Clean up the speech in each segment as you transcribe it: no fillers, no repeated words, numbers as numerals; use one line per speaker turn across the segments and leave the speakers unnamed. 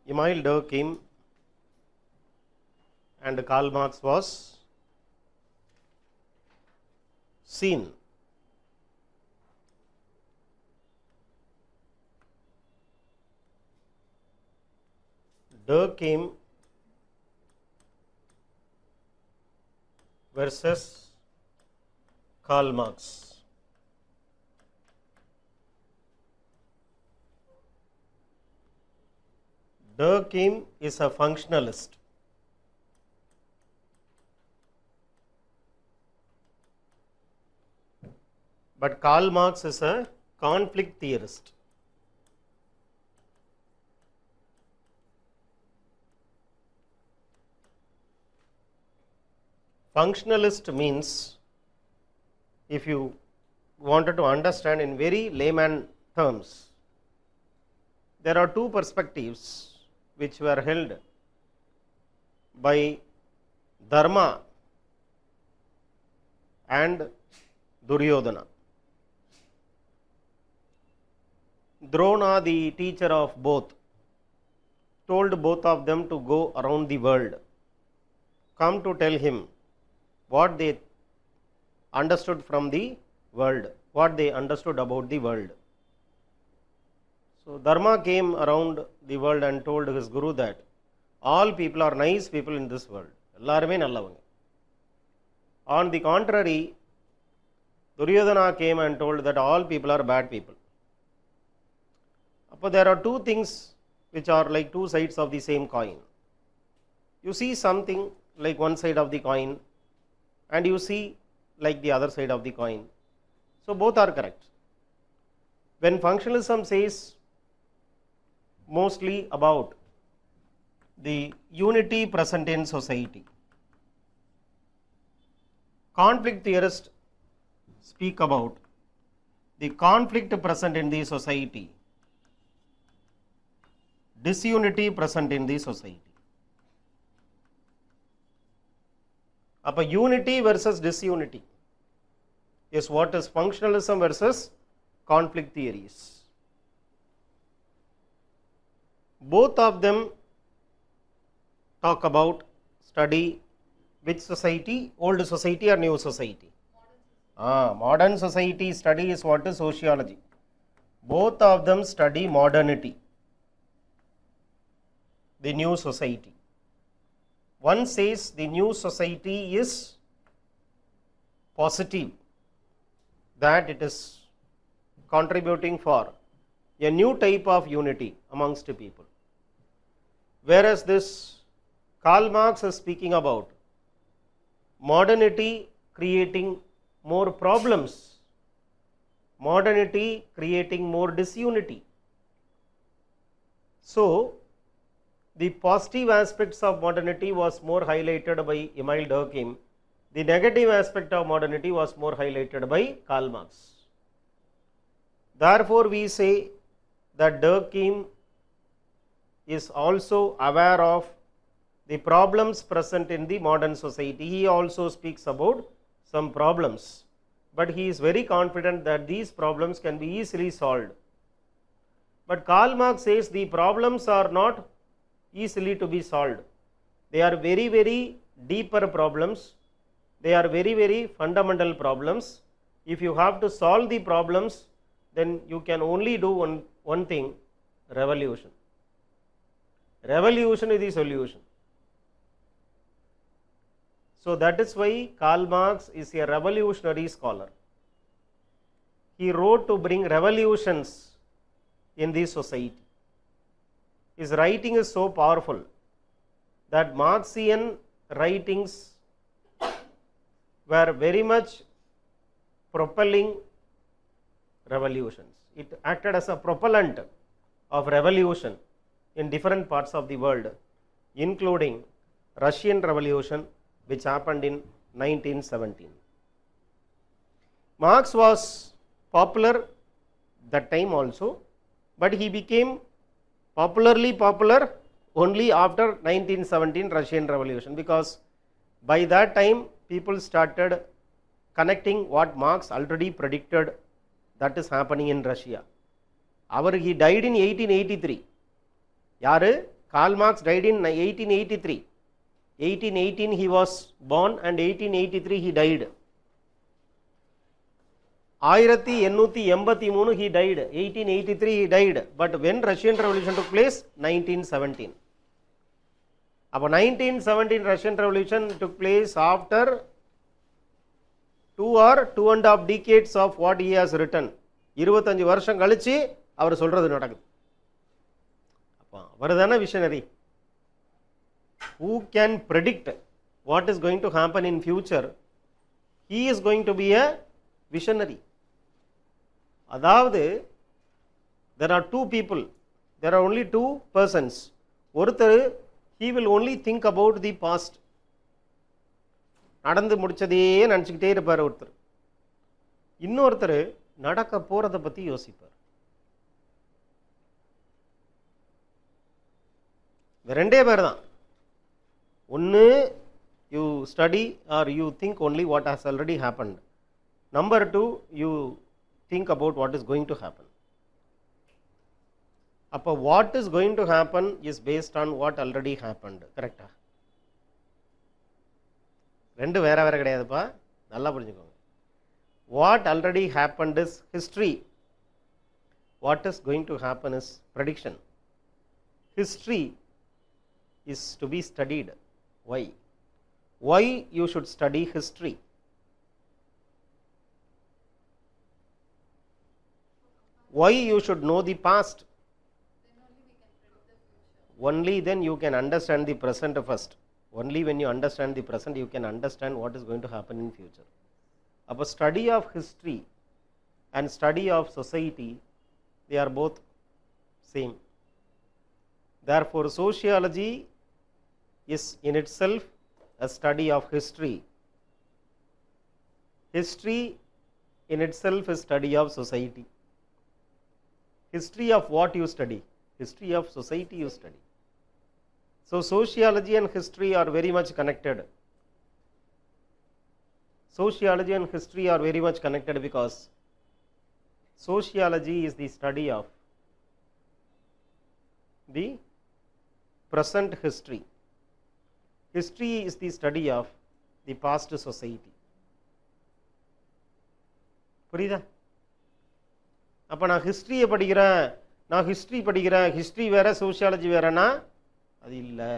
Emile Durkheim and Karl Marx was seen Durkheim versus Karl Marx. Durkheim is a functionalist. But Karl Marx is a conflict theorist. Functionalist means, if you wanted to understand in very layman terms, there are two perspectives which were held by Dharma and Duryodhana. Drona, the teacher of both, told both of them to go around the world, come to tell him what they understood from the world, what they understood about the world. So Dharma came around the world and told his guru that all people are nice people in this world. Ellarume nallavanga. On the contrary, Duryodhana came and told that all people are bad people. But there are two things which are like two sides of the same coin. You see something like one side of the coin and you see like the other side of the coin. So both are correct. When functionalism says mostly about the unity present in society, conflict theorists speak about the conflict present in the society, disunity present in the society. Appa unity versus disunity is what is functionalism versus conflict theories. Both of them talk about study which society, old society or new society? Modern society study is what is sociology. Both of them study modernity, the new society. One says the new society is positive, that it is contributing for a new type of unity amongst people. Whereas this Karl Marx is speaking about modernity creating more problems, modernity creating more disunity. So the positive aspects of modernity was more highlighted by Emile Durkheim. The negative aspect of modernity was more highlighted by Karl Marx. Therefore, we say that Durkheim is also aware of the problems present in the modern society. He also speaks about some problems, but he is very confident that these problems can be easily solved. But Karl Marx says the problems are not easily to be solved. They are very, very deeper problems. They are very, very fundamental problems. If you have to solve the problems, then you can only do one thing, revolution. Revolution is the solution. So that is why Karl Marx is a revolutionary scholar. He wrote to bring revolutions in the society. His writing is so powerful that Marxian writings were very much propelling revolutions. It acted as a propellant of revolution in different parts of the world, including Russian Revolution, which happened in 1917. Marx was popular that time also, but he became popularly popular only after 1917 Russian Revolution, because by that time people started connecting what Marx already predicted that is happening in Russia. He died in 1883. யாரு? Karl Marx died in 1883. 1818 he was born and 1883 he died. 1883 he died. 1883 he died. But when Russian Revolution took place? 1917. About 1917 Russian Revolution took place after 2.5 decades of what he has written. 25 வருஷம் கழிச்சு அவர் சொல்றது நடக்குது. அப்ப அவர்தான visionary. Who can predict what is going to happen in future? He is going to be a visionary. அதாவது there are two people, there are only two persons. ஒருத்தர் he will only think about the past. நடந்து முடிச்சதே நினச்சிக்கிட்டே இருப்பார் ஒருத்தர். இன்னொருத்தர் நடக்க போறதை பற்றி யோசிப்பார். இந்த ரெண்டே பேர் தான். ஒன்று you study are you think only what has already happened. Number 2 you think about what is going to happen. அப்போ what is going to happen is based on what already happened. கரெக்டா? ரெண்டு வேற வேற கிடையாதுப்பா, நல்லா புரிஞ்சுக்கோங்க. What already happened is history. What is going to happen is prediction. History is to be studied. Why? Why you should study history? Why you should know the past? Only then you can understand the present first. Only when you understand the present you can understand what is going to happen in future. A study of history and study of society, they are both same. Therefore sociology is in itself a study of history. History in itself is study of society. History of what you study? History of society you study. So sociology and history are very much connected. Sociology and history are very much connected because sociology is the study of the present history. History is the study of the past society. புரியுதா? அப்போ நான் ஹிஸ்ட்ரியை படிக்கிறேன், நான் history படிக்கிறேன், history வேற sociology வேறனா அது இல்லை.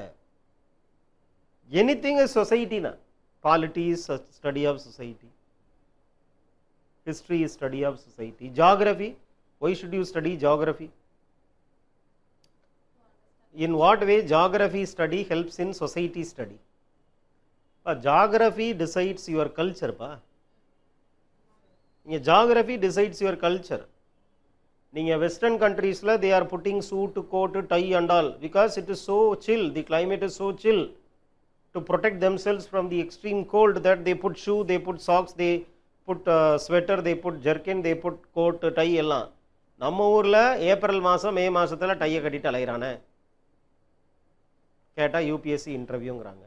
எனிதிங் இஸ் சொசைட்டினா, polity is study of society, history is study of society. Geography, why should you study geography? In what way geography study helps in society study? Geography decides your culture pa. Geography decides your culture. நீங்க western countries la they are putting suit, coat, tie and all because it is so chill, the climate is so chill. To protect themselves from the extreme cold that they put shoe, they put socks, they put sweater, they put jerkin, they put coat, tie எல்லாம். நம்ம ஊர்ல April மாசம் மே மாசத்துல டைய கட்டிட்டு அலையறானே. கேட்டா UPSC இன்டர்வியூங்கறாங்க.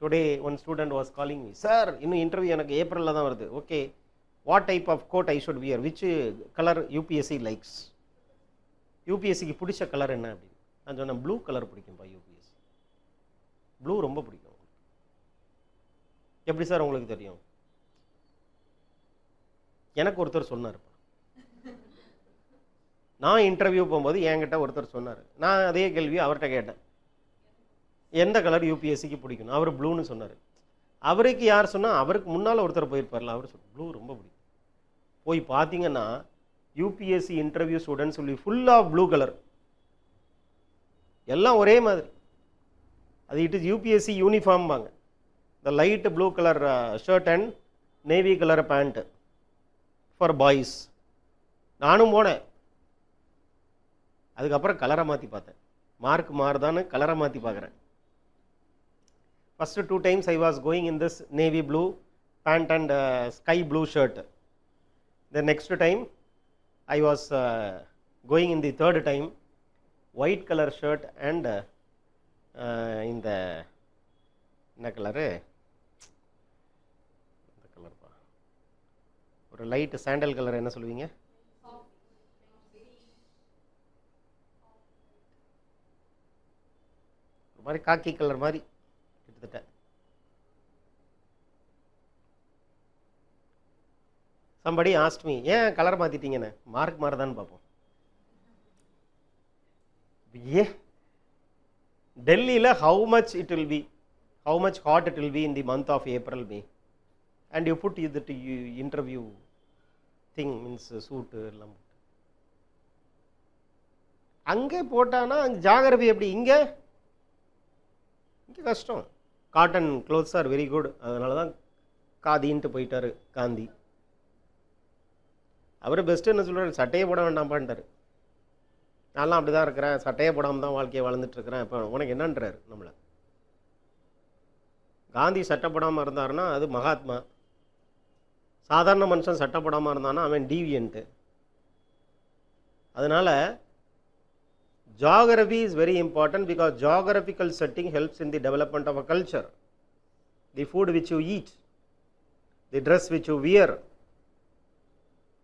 Today one student was calling me, sir இன்னும் interview எனக்கு ஏப்ரல்ல தான் வருது. Okay, what type of coat I should wear, which color UPSC likes? UPSC க்கு பிடிச்ச கலர் என்ன அப்படி? நான் சொன்னேன் ப்ளூ கலர் பிடிக்கும்பா UPSC. ப்ளூ ரொம்ப பிடிக்கும். எப்படி சார் உங்களுக்கு தெரியும்? எனக்கு ஒருத்தர் சொன்னார். நான் இன்டர்வியூ போகும்போது என்கிட்ட ஒருத்தர் சொன்னார். நான் அதே கேள்வி அவர்கிட்ட கேட்டேன், எந்த கலர் UPSCக்கு பிடிக்கும்? அவர் ப்ளூன்னு சொன்னார். அவருக்கு யார் சொன்னால், அவருக்கு முன்னால் ஒருத்தர் போயிருப்பார்ல, அவர் சொன்ன ப்ளூ ரொம்ப பிடிக்கும். போய் பார்த்தீங்கன்னா UPSC இன்டர்வியூ ஸ்டூடெண்ட்ஸ் சொல்லி ஃபுல் ஆஃப் ப்ளூ கலர், எல்லாம் ஒரே மாதிரி. அது இட் இஸ் UPSC யூனிஃபார்ம் பாங்க. The light blue colour shirt and navy colour pant for boys. நானும் போனேன். அதுக்கப்புறம் கலரை மாற்றி பார்த்தேன், மார்க் மாறுதான்னு கலரை மாற்றி பார்க்குறேன். First 2 times I was going in this navy blue pant and sky blue shirt. The next time I was going in the third time white color shirt and in the என்ன colour, இந்த colour பா, ஒரு light sandal colour என்ன சொல்லுவீங்க? ஒரு மாதிரி காக்கி colour மாதிரி கிட்டத்தட்ட. somebody asked me, ஏன் கலர் மாற்றிட்டீங்கன்னு. மார்க் மாறுதான்னு பார்ப்போம். ஏ டெல்லியில் how much it will be, how much hot it will be in the month of April, May, and you put the interview thing, means suit எல்லாம் அங்கே போட்டானா geography எப்படி, இங்கே இங்கே கஷ்டம். Cotton clothes are very good, அதனால தான் காதின்ட்டு போயிட்டார் காந்தி. அவர் பெஸ்ட்டு என்ன சொல்கிறார், சட்டையே போட வேண்டாம்ப்பான்ட்டார். நான்லாம் அப்படி தான் இருக்கிறேன், சட்டையே போடாமல் தான் வாழ்க்கையை வளர்ந்துட்டுருக்கிறேன். இப்போ உனக்கு என்னன்றார் நம்மளை. காந்தி சட்டை போடாமல் இருந்தாருன்னா அது மகாத்மா. சாதாரண மனுஷன் சட்டை போடாமல் இருந்தான்னா அவன் டீவியன்ட்டு. அதனால் geography is very important because geographical setting helps in the development of a culture. The food which you eat, the dress which you wear,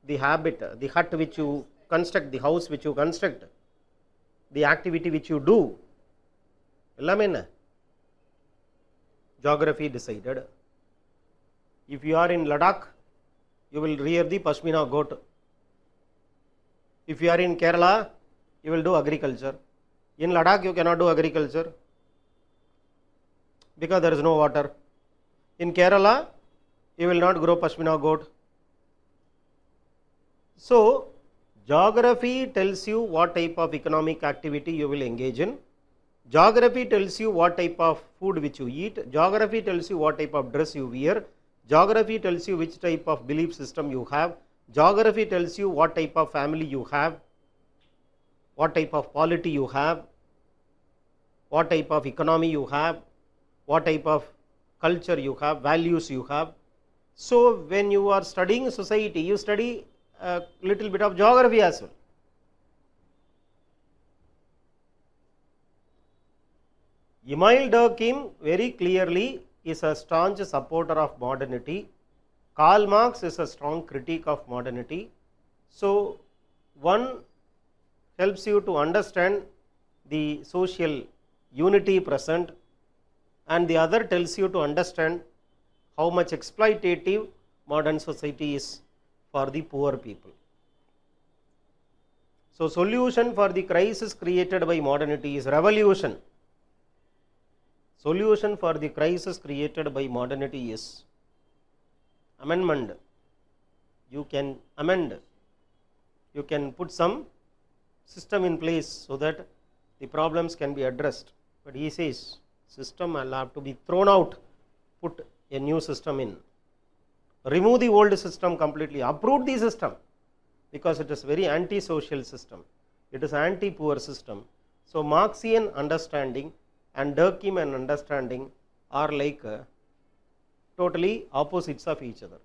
the habit, the hut which you construct, the house which you construct, the activity which you do, எல்லாமே என்ன geography decided. If you are in Ladakh, you will rear the Pashmina goat. If you are in Kerala, you will do agriculture. In Ladakh you cannot do agriculture because there is no water. In Kerala you will not grow Pashmina goat. So geography tells you what type of economic activity you will engage in. Geography tells you what type of food which you eat. Geography tells you what type of dress you wear. Geography tells you which type of belief system you have. Geography tells you what type of family you have, what type of polity you have, what type of economy you have, what type of culture you have, values you have. So when you are studying society, you study a little bit of geography as well. Emile Durkheim very clearly is a staunch supporter of modernity. Karl Marx is a strong critique of modernity. So one helps you to understand the social unity present, and the other tells you to understand how much exploitative modern society is for the poor people. So solution for the crisis created by modernity is revolution. Solution for the crisis created by modernity is amendment. You can amend, you can put some system in place so that the problems can be addressed. But he says system will have to be thrown out, put a new system in. Remove the old system completely, uproot the system, because it is very anti-social system, it is anti-poor system. So Marxian understanding and Durkheimian understanding are like totally opposites of each other,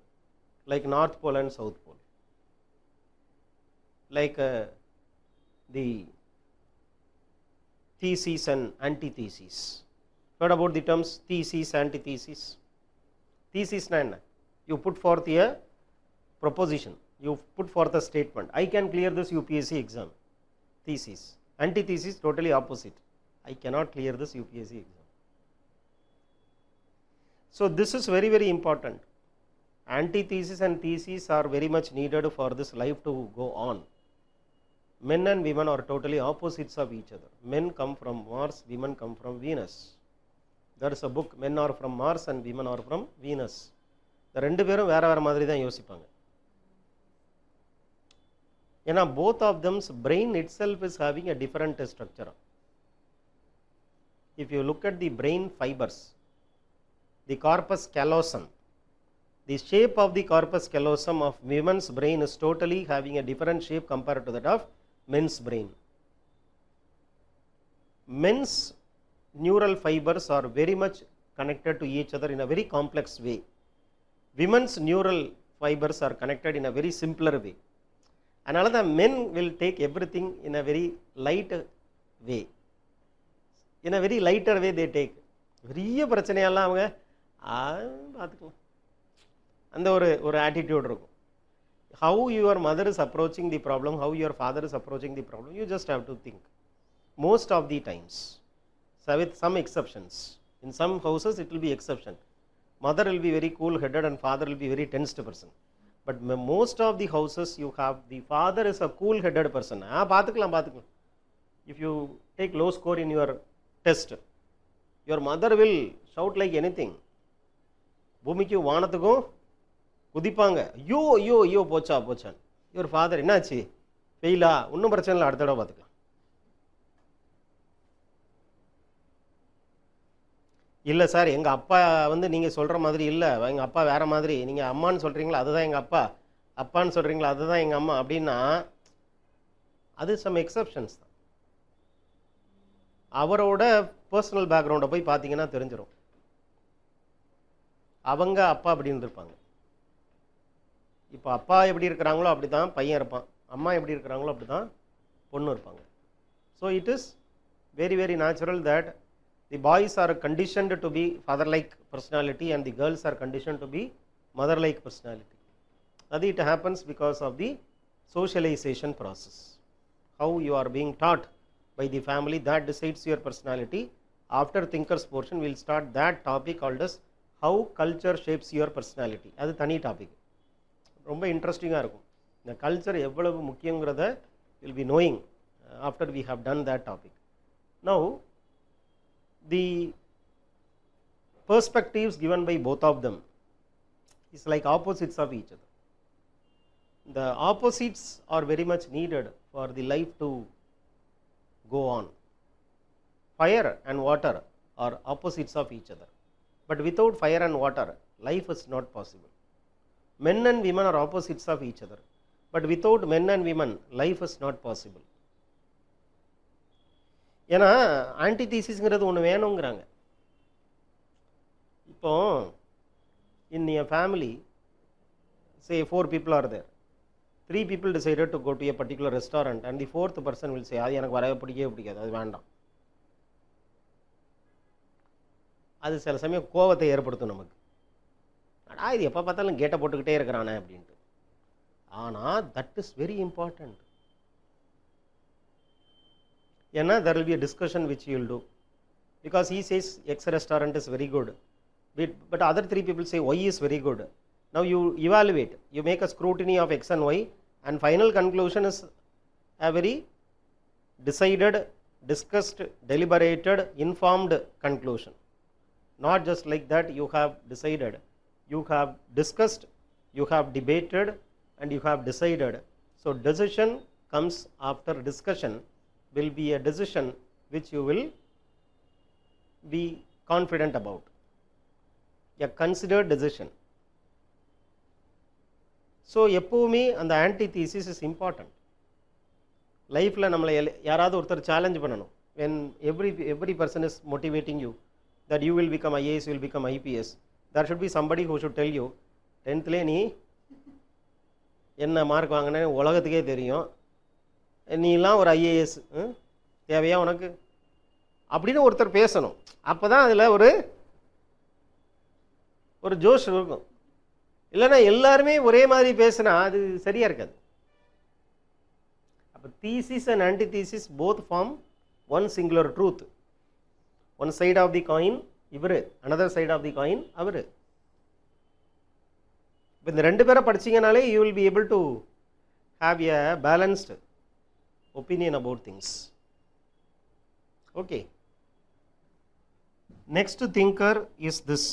like North Pole and South Pole, like the thesis and antithesis. Heard about the terms thesis, antithesis? Thesis na enna? You put forth a proposition, you put forth a statement, I can clear this UPSC exam. Thesis. Antithesis totally opposite, I cannot clear this UPSC exam. So this is very very important. Antithesis and thesis are very much needed for this life to go on. Men and women are totally opposites of each other. Men come from Mars, women come from Venus. There is a book, men are from Mars and women are from Venus. The ரெண்டு பேரும் வேற வேற மாதிரி தான் யோசிப்பாங்க. ஏன்னா both of them's brain itself is having a different structure. If you look at the brain fibers, the corpus callosum, the shape of the corpus callosum of women's brain is totally having a different shape compared to that of men's brain. Men's neural fibers are very much connected to each other in a very complex way. Women's neural fibers are connected in a very simpler way. அதனால தான் men will take everything in a very light way. In a very lighter way they take. பெரிய பிரச்சனையெல்லாம் அவங்க பார்த்துக்கலாம், அந்த ஒரு attitude இருக்கும். How your mother is approaching the problem, how your father is approaching the problem, you just have to think. Most of the times with some exceptions. In some houses it will be exception. Mother will be very cool headed and father will be very tensed person. But most of the houses you have the father is a cool headed person. If you take low score in your test, your mother will shout like anything. பூமிக்கு வானத்துக்கும் குதிப்பாங்க, ஐயோ ஐயோ ஐயோ போச்சா போச்சான். Your father என்னாச்சு, ஃபெயிலா, ஒன்றும் பிரச்சனை இல்லை, அடுத்த தடவை பார்த்துக்கலாம். இல்லை சார் எங்கள் அப்பா நீங்கள் சொல்கிற மாதிரி இல்லை, எங்கள் அப்பா வேறு மாதிரி, நீங்கள் அம்மான்னு சொல்கிறீங்களா அதுதான் எங்கள் அப்பா, அப்பான்னு சொல்கிறீங்களா அதுதான் எங்கள் அம்மா அப்படின்னா அது சம் எக்ஸப்ஷன்ஸ் தான். அவரோட பர்சனல் பேக்ரவுண்டை போய் பார்த்தீங்கன்னா தெரிஞ்சிடும். அவங்க அப்பா அப்படின்னு இருப்பாங்க. இப்போ அப்பா எப்படி இருக்கிறாங்களோ அப்படி தான் பையன் இருப்பான், அம்மா எப்படி இருக்கிறாங்களோ அப்படி தான் பொண்ணு இருப்பாங்க. So it is very very natural that the boys are conditioned to be father like personality and the girls are condition to be mother like personality. அது it happens because of the socialization process. How you are being taught by the family, that decides your personality. After thinkers portion we will start that topic called as how culture shapes your personality. அது தனி topic, ரொம்ப இன்ட்ரெஸ்டிங்காக இருக்கும். இந்த culture எவ்வளவு முக்கியங்கிறத will be knowing after we have done that topic. Now the perspectives given by both of them is like opposites of each other. The opposites are very much needed for the life to go on. Fire and water are opposites of each other, but without fire and water life is not possible. Men and women are opposites of each other, but without men and women life is not possible. ஏன்னா ஆன்டிதீசிஸ்ங்கிறது ஒன்று வேணுங்கிறாங்க. இப்போ in a family say 4 people are there, 3 people decided to go to a particular restaurant and the 4th person will say அது எனக்கு வரவே பிடிக்காது, அது வேண்டாம். அது சில சமயம் கோபத்தை ஏற்படுத்தும் நமக்கு. இது எப்போ பார்த்தாலும் கேட்டை போட்டுக்கிட்டே இருக்கிறானே அப்படின்ட்டு. ஆனால் தட் இஸ் வெரி இம்பார்ட்டண்ட். ஏன்னா there will be a discussion which you will do because he says X restaurant is very good, but other 3 people say Y is very good. Now you evaluate, you make a scrutiny of X and Y, and final conclusion is a very decided, discussed, deliberated, informed conclusion. Not just like that you have decided, you have discussed, you have debated and you have decided. So decision comes after discussion, will be a decision which you will be confident about, a considered decision. So எப்போவுமே அந்த antithesis is important. லைஃப்பில் நம்மளை யாராவது ஒருத்தர் challenge பண்ணணும். When every person is motivating you that you will become IAS, will become IPS, there should be somebody who should tell you 10th நீ என்ன mark வாங்கினேன்னு உலகத்துக்கே தெரியும், நீலாம் ஒரு ஐஏஎஸ் தேவையா உனக்கு அப்படின்னு ஒருத்தர் பேசணும். அப்போ தான் அதில் ஒரு ஜோஷ் இருக்கும். இல்லைன்னா எல்லாருமே ஒரே மாதிரி பேசினா அது சரியாக இருக்காது. அப்போ thesis and antithesis both form one singular truth. One side of the coin இவர், another side of the coin அவர். இப்போ இந்த 2 பேரை படிச்சிங்கனாலே you will be able to have a balanced opinion about things. Okay, next thinker is this.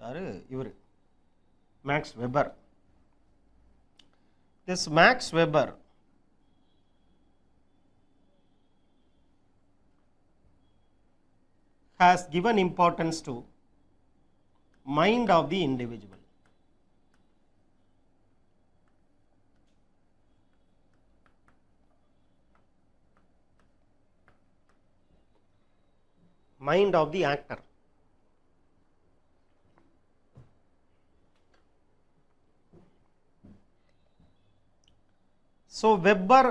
யாரு இவர்? Max Weber. This Max Weber has given importance to mind of the individual. Mind of the actor. So Weber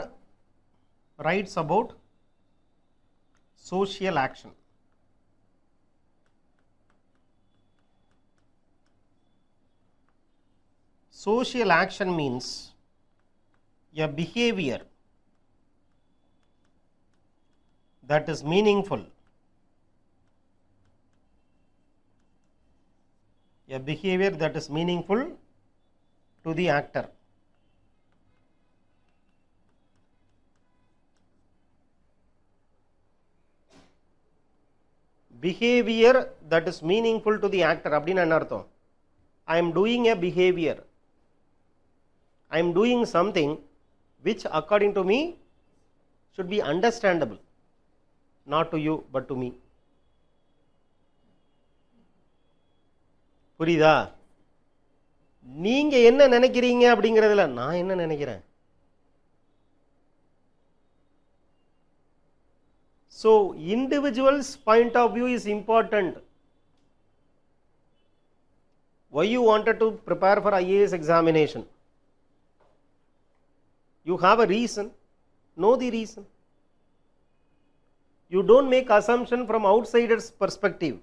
writes about social action. Social action means a behavior that is meaningful. A behavior that is meaningful to the actor. Behavior that is meaningful to the actor அப்படினா என்ன அர்த்தம்? I am doing a behavior. I am doing something which according to me should be understandable, not to you but to me. புரியுதா? நீங்க என்ன நினைக்கிறீங்க அப்படிங்கிறதுல நான் என்ன நினைக்கிறேன். So individual's point of view is important. Why you wanted to prepare for IAS examination? You have a reason. Know the reason. You don't make assumption from outsider's perspective.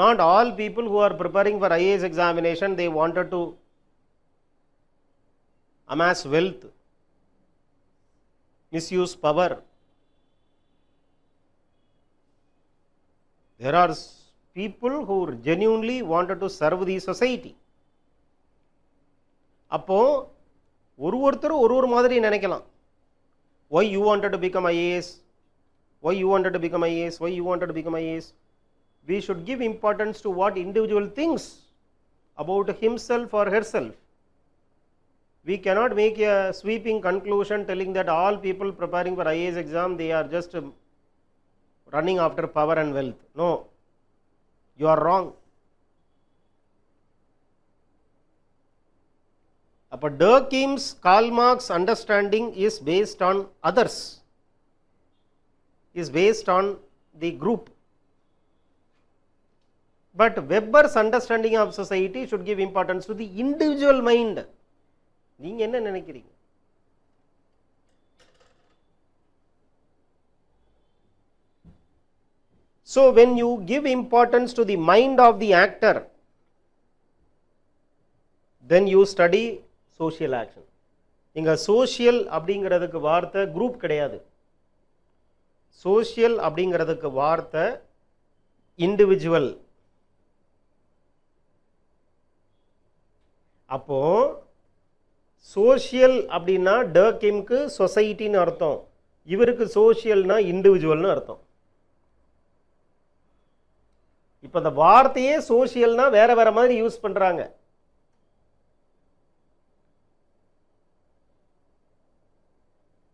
Not all people who are preparing for IAS examination, they wanted to amass wealth, misuse power. There are people who genuinely wanted to serve the society. அப்போ ஒருத்தர் ஒரு மாதிரி நினைக்கலாம். Why you wanted to become IAS? Why you wanted to become IAS? Why you wanted to become IAS? We should give importance to what individual thinks about himself or herself. We cannot make a sweeping conclusion telling that all people preparing for IAS exam, they are just running after power and wealth. No, you are wrong. But Durkheim's Karl Marx understanding is based on others, is based on the group. But Weber's understanding of society should give importance to the individual mind. நீங்க என்ன நினைக்கிறீங்க? So when you give importance to the mind of the actor, then you study social action. இங்க social அப்படிங்கிறதுக்கு வார்த்தை group கிடையாது. Social அப்படிங்கிறதுக்கு வார்த்தை individual. அப்போ சோஷியல் அப்படின்னா டர்கீம்க்கு சொசைட்டின்னு அர்த்தம், இவருக்கு சோஷியல்னா இண்டிவிஜுவல்னு அர்த்தம். இப்போ இந்த வார்த்தையே சோஷியல்னா வேற வேற மாதிரி யூஸ் பண்றாங்க.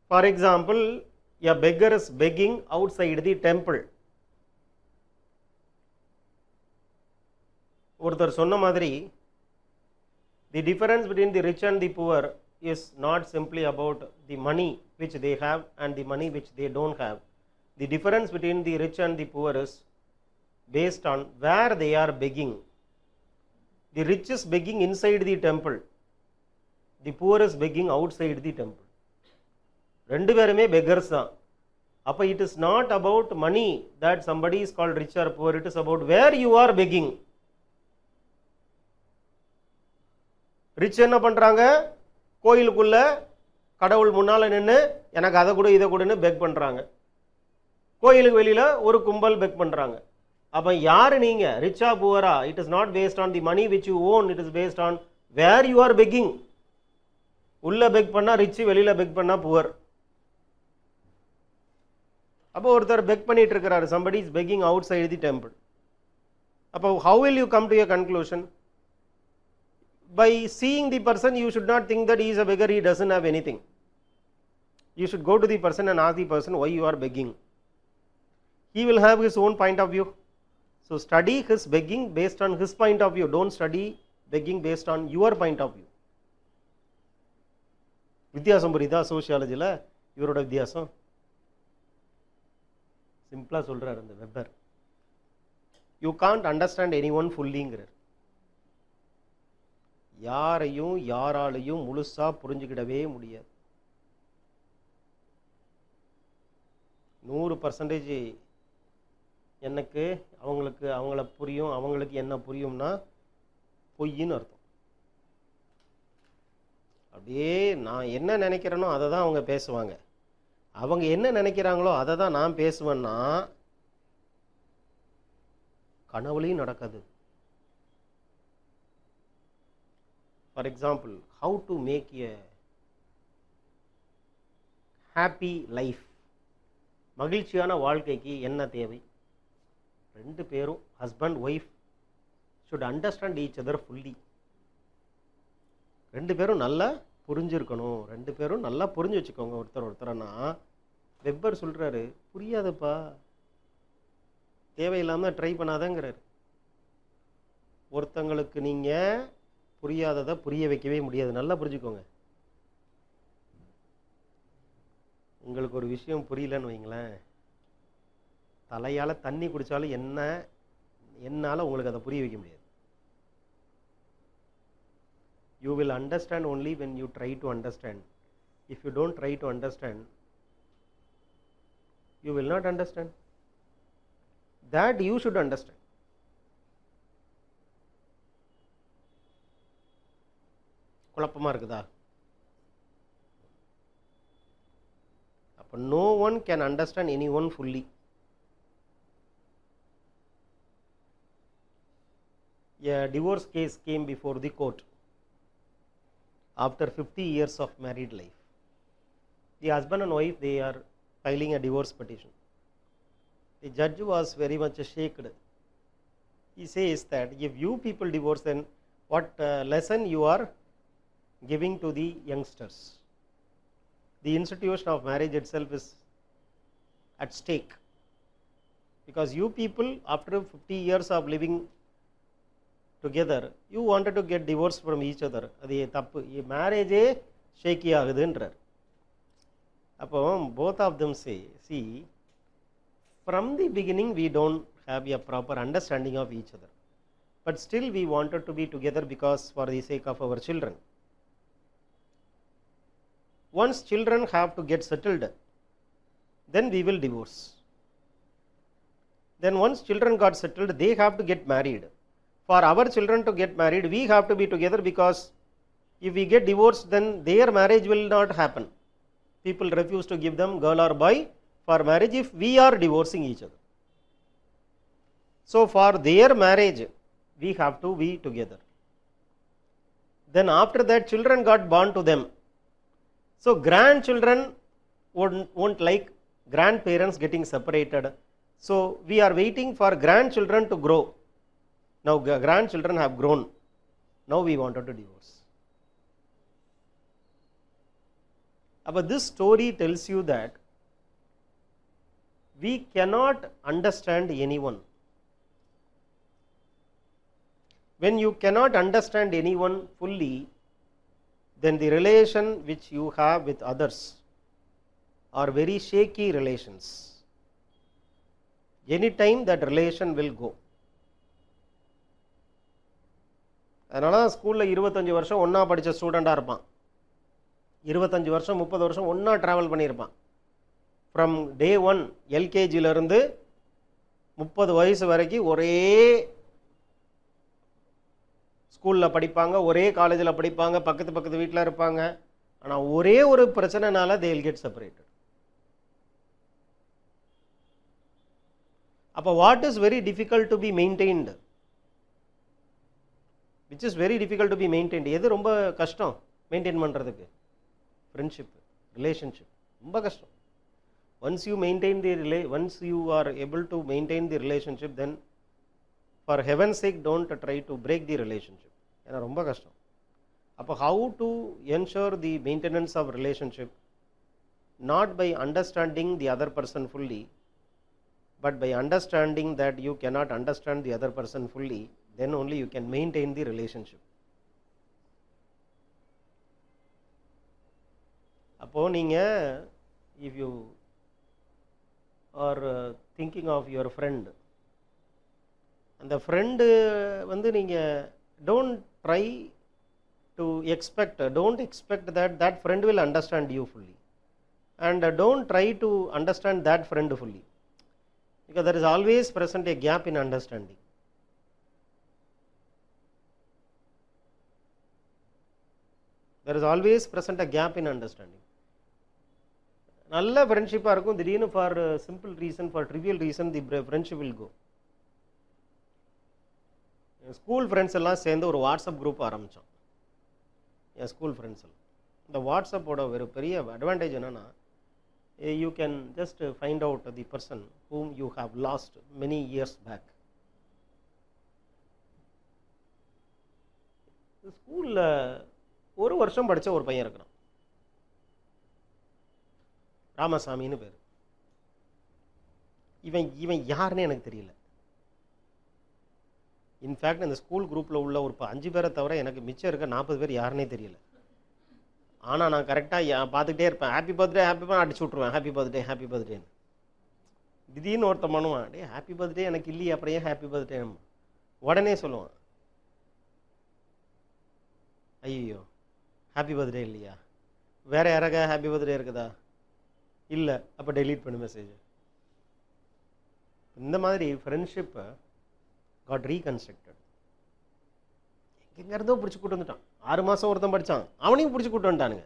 For example, a beggar is begging outside the temple. ஒருத்தர் சொன்ன மாதிரி, the difference between the rich and the poor is not simply about the money which they have and the money which they don't have. The difference between the rich and the poor is based on where they are begging. The rich is begging inside the temple, the poor is begging outside the temple. ரெண்டு பேருமே beggars தான். அப்போ it is not about money that somebody is called rich or poor, it is about where you are begging. Rich என்ன பண்ணுறாங்க, கோயிலுக்குள்ள கடவுள் முன்னால் நின்று எனக்கு அதை கொடு இதை கொடுன்னு பெக் பண்ணுறாங்க. கோயிலுக்கு வெளியில் ஒரு கும்பல் பெக் பண்ணுறாங்க. அப்போ யார் நீங்கள், ரிச்சா புவரா? It is not based on the money which you own, it is based on where you are pegging. உள்ளே பெக் பண்ணால் ரிச்சு, வெளியில் பெக் பண்ணால் புவர். அப்போ ஒருத்தர் பெக் பண்ணிட்டு இருக்கிறாரு, somebody is begging outside the temple. அப்போ how will you come to a conclusion? By seeing the person, you should not think that he is a beggar, he doesn't have anything. You should go to the person and ask the person why you are begging. He will have his own point of view. So study his begging based on his point of view. Don't study begging based on your point of view. வித்தியாசம் புரியுதா? சோஷியாலஜியில் இவரோட வித்தியாசம் சிம்பிளாக சொல்கிறார் அந்த Weber. You can't understand anyone ஃபுல்லிங்கிறார். யாரையும் யாராலையும் முழுசா புரிஞ்சுக்கிடவே முடியாது. 100% எனக்கு அவங்களுக்கு அவங்கள புரியும், அவங்களுக்கு என்ன புரியும்னா பொய்ன்னு அர்த்தம். அப்படியே நான் என்ன நினைக்கிறேனோ அதை தான் அவங்க பேசுவாங்க. அவங்க என்ன நினைக்கிறாங்களோ அதை தான் நான் பேசுவேன்னா கனவுலையும் நடக்காது. For example, how to make a happy life, மகிழ்ச்சியான வாழ்க்கைக்கு என்ன தேவை? ரெண்டு பேரும் husband wife should understand each other fully. ரெண்டு பேரும் நல்லா புரிஞ்சிருக்கணும், ரெண்டு பேரும் நல்லா புரிஞ்சு வச்சுக்கோங்க ஒருத்தர் ஒருத்தரனா. வெப்பர் சொல்கிறாரு, புரியாதப்பா, தேவையில்லாமல் ட்ரை பண்ணாதங்கிறாரு. ஒருத்தங்களுக்கு நீங்கள் புரியாததை புரிய வைக்கவே முடியாது. நல்லா புரிஞ்சுக்கோங்க. உங்களுக்கு ஒரு விஷயம் புரியலன்னு வைங்களேன், தலையால் தண்ணி குடித்தாலும் என்னால் உங்களுக்கு அதை புரிய வைக்க முடியாது. You will understand only when you try to understand. If you don't try to understand, you will not understand. That you should understand. குழப்பமா இருக்குதா? அப்போ no one can understand anyone fully. A divorce case came before the court after 50 years of married life. The husband and wife, they are filing a divorce petition. The judge was very much shaken. He says that if you people divorce, then what lesson you are giving to the youngsters? The institution of marriage itself is at stake, because you people, after 50 years of living together, you wanted to get divorced from each other. அது தப்பு. மேரேஜே shaky ஆகுதுன்றார். அப்போ both of them say, see, from the beginning we don't have a proper understanding of each other, but still we wanted to be together because for the sake of our children. Once children have to get settled, then we will divorce. Then once children got settled, they have to get married. For our children to get married, we have to be together, because if we get divorced, then their marriage will not happen. People refuse to give them girl or boy for marriage if we are divorcing each other. So for their marriage, we have to be together. Then after that, children got born to them. So grandchildren won't like grandparents getting separated. So we are waiting for grandchildren to grow. Now grandchildren have grown. Now we wanted to divorce. But this story tells you that we cannot understand anyone. When you cannot understand anyone fully, then the relation which you have with others are very shaky relations. Anytime that relation will go. அதனால தான் ஸ்கூலில் 25 வருஷம் ஒன்றா படித்த ஸ்டூடெண்ட்டாக இருப்பான். 25 வருஷம் 30 வருஷம் ஒன்றா ட்ராவல் பண்ணியிருப்பான். ஃப்ரம் டே 1 எல்கேஜியிலேருந்து 30 வயசு வரைக்கும் ஒரே ஸ்கூலில் படிப்பாங்க, ஒரே காலேஜில் படிப்பாங்க, பக்கத்து வீட்டில் இருப்பாங்க. ஆனால் ஒரே ஒரு பிரச்சனைனால they will get separated. அப்போ what is very difficult to be maintained? Which is very difficult to be maintained? எது ரொம்ப கஷ்டம் மெயின்டைன் பண்ணுறதுக்கு? ஃப்ரெண்ட்ஷிப், ரிலேஷன்ஷிப் ரொம்ப கஷ்டம். once you are able to maintain the relationship, then for heaven's sake don't try to break the relationship. ஏன்னா ரொம்ப கஷ்டம். அப்போ how to ensure the maintenance of relationship? Not by understanding the other person fully, but by understanding that you cannot understand the other person fully, then only you can maintain the relationship. அப்போ நீங்கள் if you are thinking of your friend, அந்த friend வந்து நீங்கள் don't expect that friend will understand you fully, and don't try to understand that friend fully, because there is always present a gap in understanding. There is always present a gap in understanding. நல்ல ஃப்ரெண்ட்ஷிப்பாக இருக்கும். திடீர்னு for simple reason, for trivial reason the friendship will go. என் school friends எல்லாம் சேர்ந்து ஒரு WhatsApp group ஆரம்பித்தோம். என் school friends எல்லாம். இந்த வாட்ஸ்அப்போட ஒரு பெரிய அட்வான்டேஜ் என்னென்னா, you can just find out the person whom you have lost many years back. ஸ்கூலில் ஒரு வருஷம் படித்த ஒரு பையன் இருக்கிறான், ராமசாமின்னு பேர். இவன் யாருன்னு எனக்கு தெரியல. இன்ஃபேக்ட் இந்த ஸ்கூல் குரூப்பில் உள்ள ஒரு 5 பேரை தவிர எனக்கு மிச்சம் இருக்க 40 பேர் யாருன்னே தெரியல. ஆனால் நான் கரெக்டாக பார்த்துக்கிட்டே இருப்பேன். ஹாப்பி பர்த்டே அடிச்சு விட்ருவேன், ஹாப்பி பர்த்டேன்னு. திடீர்னு ஒருத்தன் பண்ணுவான், டே ஹாப்பி பர்த்டே எனக்கு இல்லையே, அப்புறம் ஏன் ஹாப்பி பர்த்டே, உடனே சொல்லுவான், ஐயோ ஹாப்பி பர்த்டே இல்லையா, வேறு யாராக ஹாப்பி பர்த்டே இருக்குதா, இல்லை, அப்போ டெலீட் பண்ணு மெசேஜ். இந்த மாதிரி ஃப்ரெண்ட்ஷிப்பை காட் ரீகன்ஸ்ட்ரக்டட். எங்கேருந்தோ பிடிச்சி கூட்டு வந்துட்டான். 6 மாதம் ஒருத்தன் படித்தான், அவனையும் பிடிச்சி கூட்டு வந்துட்டானுங்க.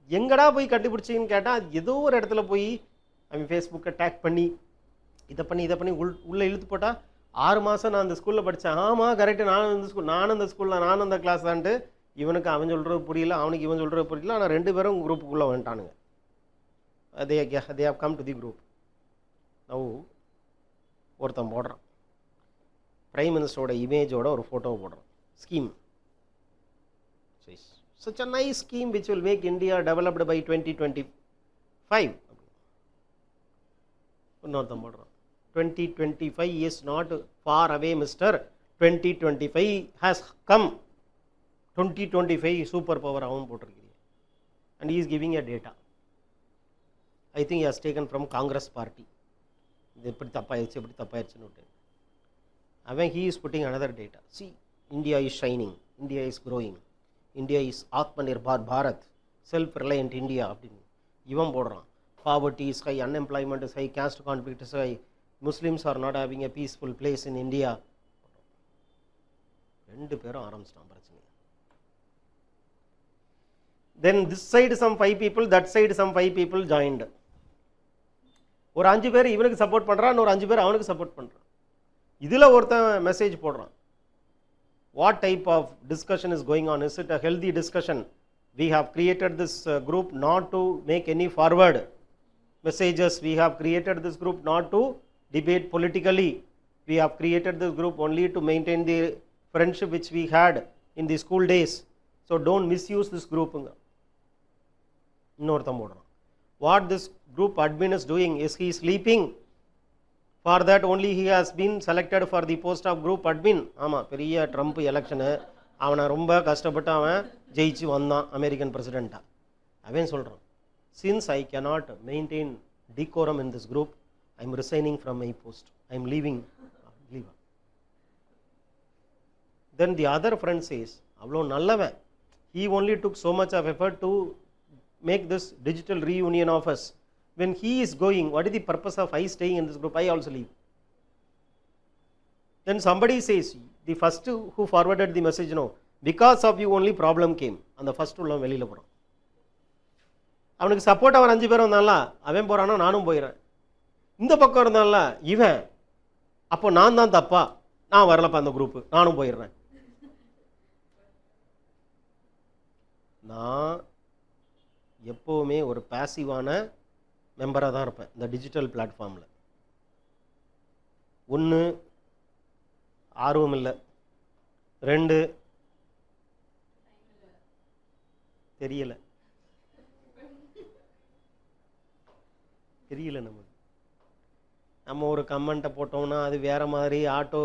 எங்கடா போய் கண்டுபிடிச்சின்னு கேட்டால், ஏதோ ஒரு இடத்துல போய் அவன் ஃபேஸ்புக்கை டேக் பண்ணி இதை பண்ணி உள்ளே இழுத்து போட்டால், 6 மாதம் நான் அந்த ஸ்கூலில் படித்தேன், ஆமாம் கரெக்டு, நானும் அந்த ஸ்கூலில் நானும் அந்த கிளாஸ் தான்ட்டு. இவனுக்கு அவன் சொல்கிறது புரியல, அவனுக்கு இவன் சொல்கிறது புரியல. ஆனால் 2 பேரும் குரூப்புக்குள்ளே வந்துட்டானுங்க. they have come to the group. now ஒருத்தன் போடுறான், பிரைம் மினிஸ்டரோட இமேஜோட ஒரு ஃபோட்டோவை போடுறான், scheme. Such a nice scheme which will make India developed by 2025. இன்னொருத்தன் போடுறான், 2025 is not far away mister, 2025 has come. 2025 super power அவன் போட்டிருக்கிறீங்க. and he is giving a data. I think he has taken from Congress party. இது எப்படி தப்பாயிருச்சுன்னு விட்டு அவன் he is putting another data. See, India is shining, India is growing, India is Atmanirbhar Bharat, self-reliant India அப்படின்னு இவன் போடுறான். Poverty is high, unemployment is high, caste conflict is high, Muslims are not having a peaceful place in India. 2 பேரும் ஆரம்பிச்சிட்டான் பிரச்சனை. Then this side some 5 people, that side some 5 people joined. ஒரு 5 பேர் இவனுக்கு support பண்ணுறான், ஒரு 5 பேர் அவனுக்கு சப்போர்ட் பண்ணுறான். இதில் ஒருத்தன் மெசேஜ் போடுறான், what type of discussion is going on, is it a healthy discussion? We have created this group not to make any forward messages, we have created this group not to debate politically, we have created this group only to maintain the friendship which we had in the school days, so don't misuse this group. இன்னொருத்தன் போடுறான், what this group admin is doing, is he sleeping? For that only he has been selected for the post of group admin. ஆமாம், பெரிய Trump election, அவனை ரொம்ப கஷ்டப்பட்டு அவன் ஜெயிச்சு வந்தான் அமெரிக்கன் பிரசிடெண்ட்டாக. அவன் சொல்கிறான், since I cannot maintain decorum in this group, I am resigning from my post, I am leaving. Then the other friend says, அவ்வளோ நல்லவன், he only took so much of effort to make this digital reunion of us. When he is going, what is the purpose of I staying in this group? I also leave. Then somebody says, the first who forwarded the message, no, because of you only problem came. And the first உள்ளவன் வெளியில் போகிறான். அவனுக்கு support அவன் 5 பேர் வந்தான்ல, அவன் போகிறானோ நானும் போயிடுறேன். இந்த பக்கம் இருந்தான்ல இவன், அப்போ நான் தான் தப்பா, நான் வரலப்பா அந்த குரூப்பு, நானும் போயிடுறேன். நான் எப்போவுமே ஒரு பாசிவான மெம்பராக தான் இருப்பேன் இந்த டிஜிட்டல் பிளாட்ஃபார்மில். 1 ஆர்வம் இல்லை, 2 தெரியல நம்ம ஒரு கமெண்ட்டை போட்டோம்னா அது வேறு மாதிரி ஆட்டோ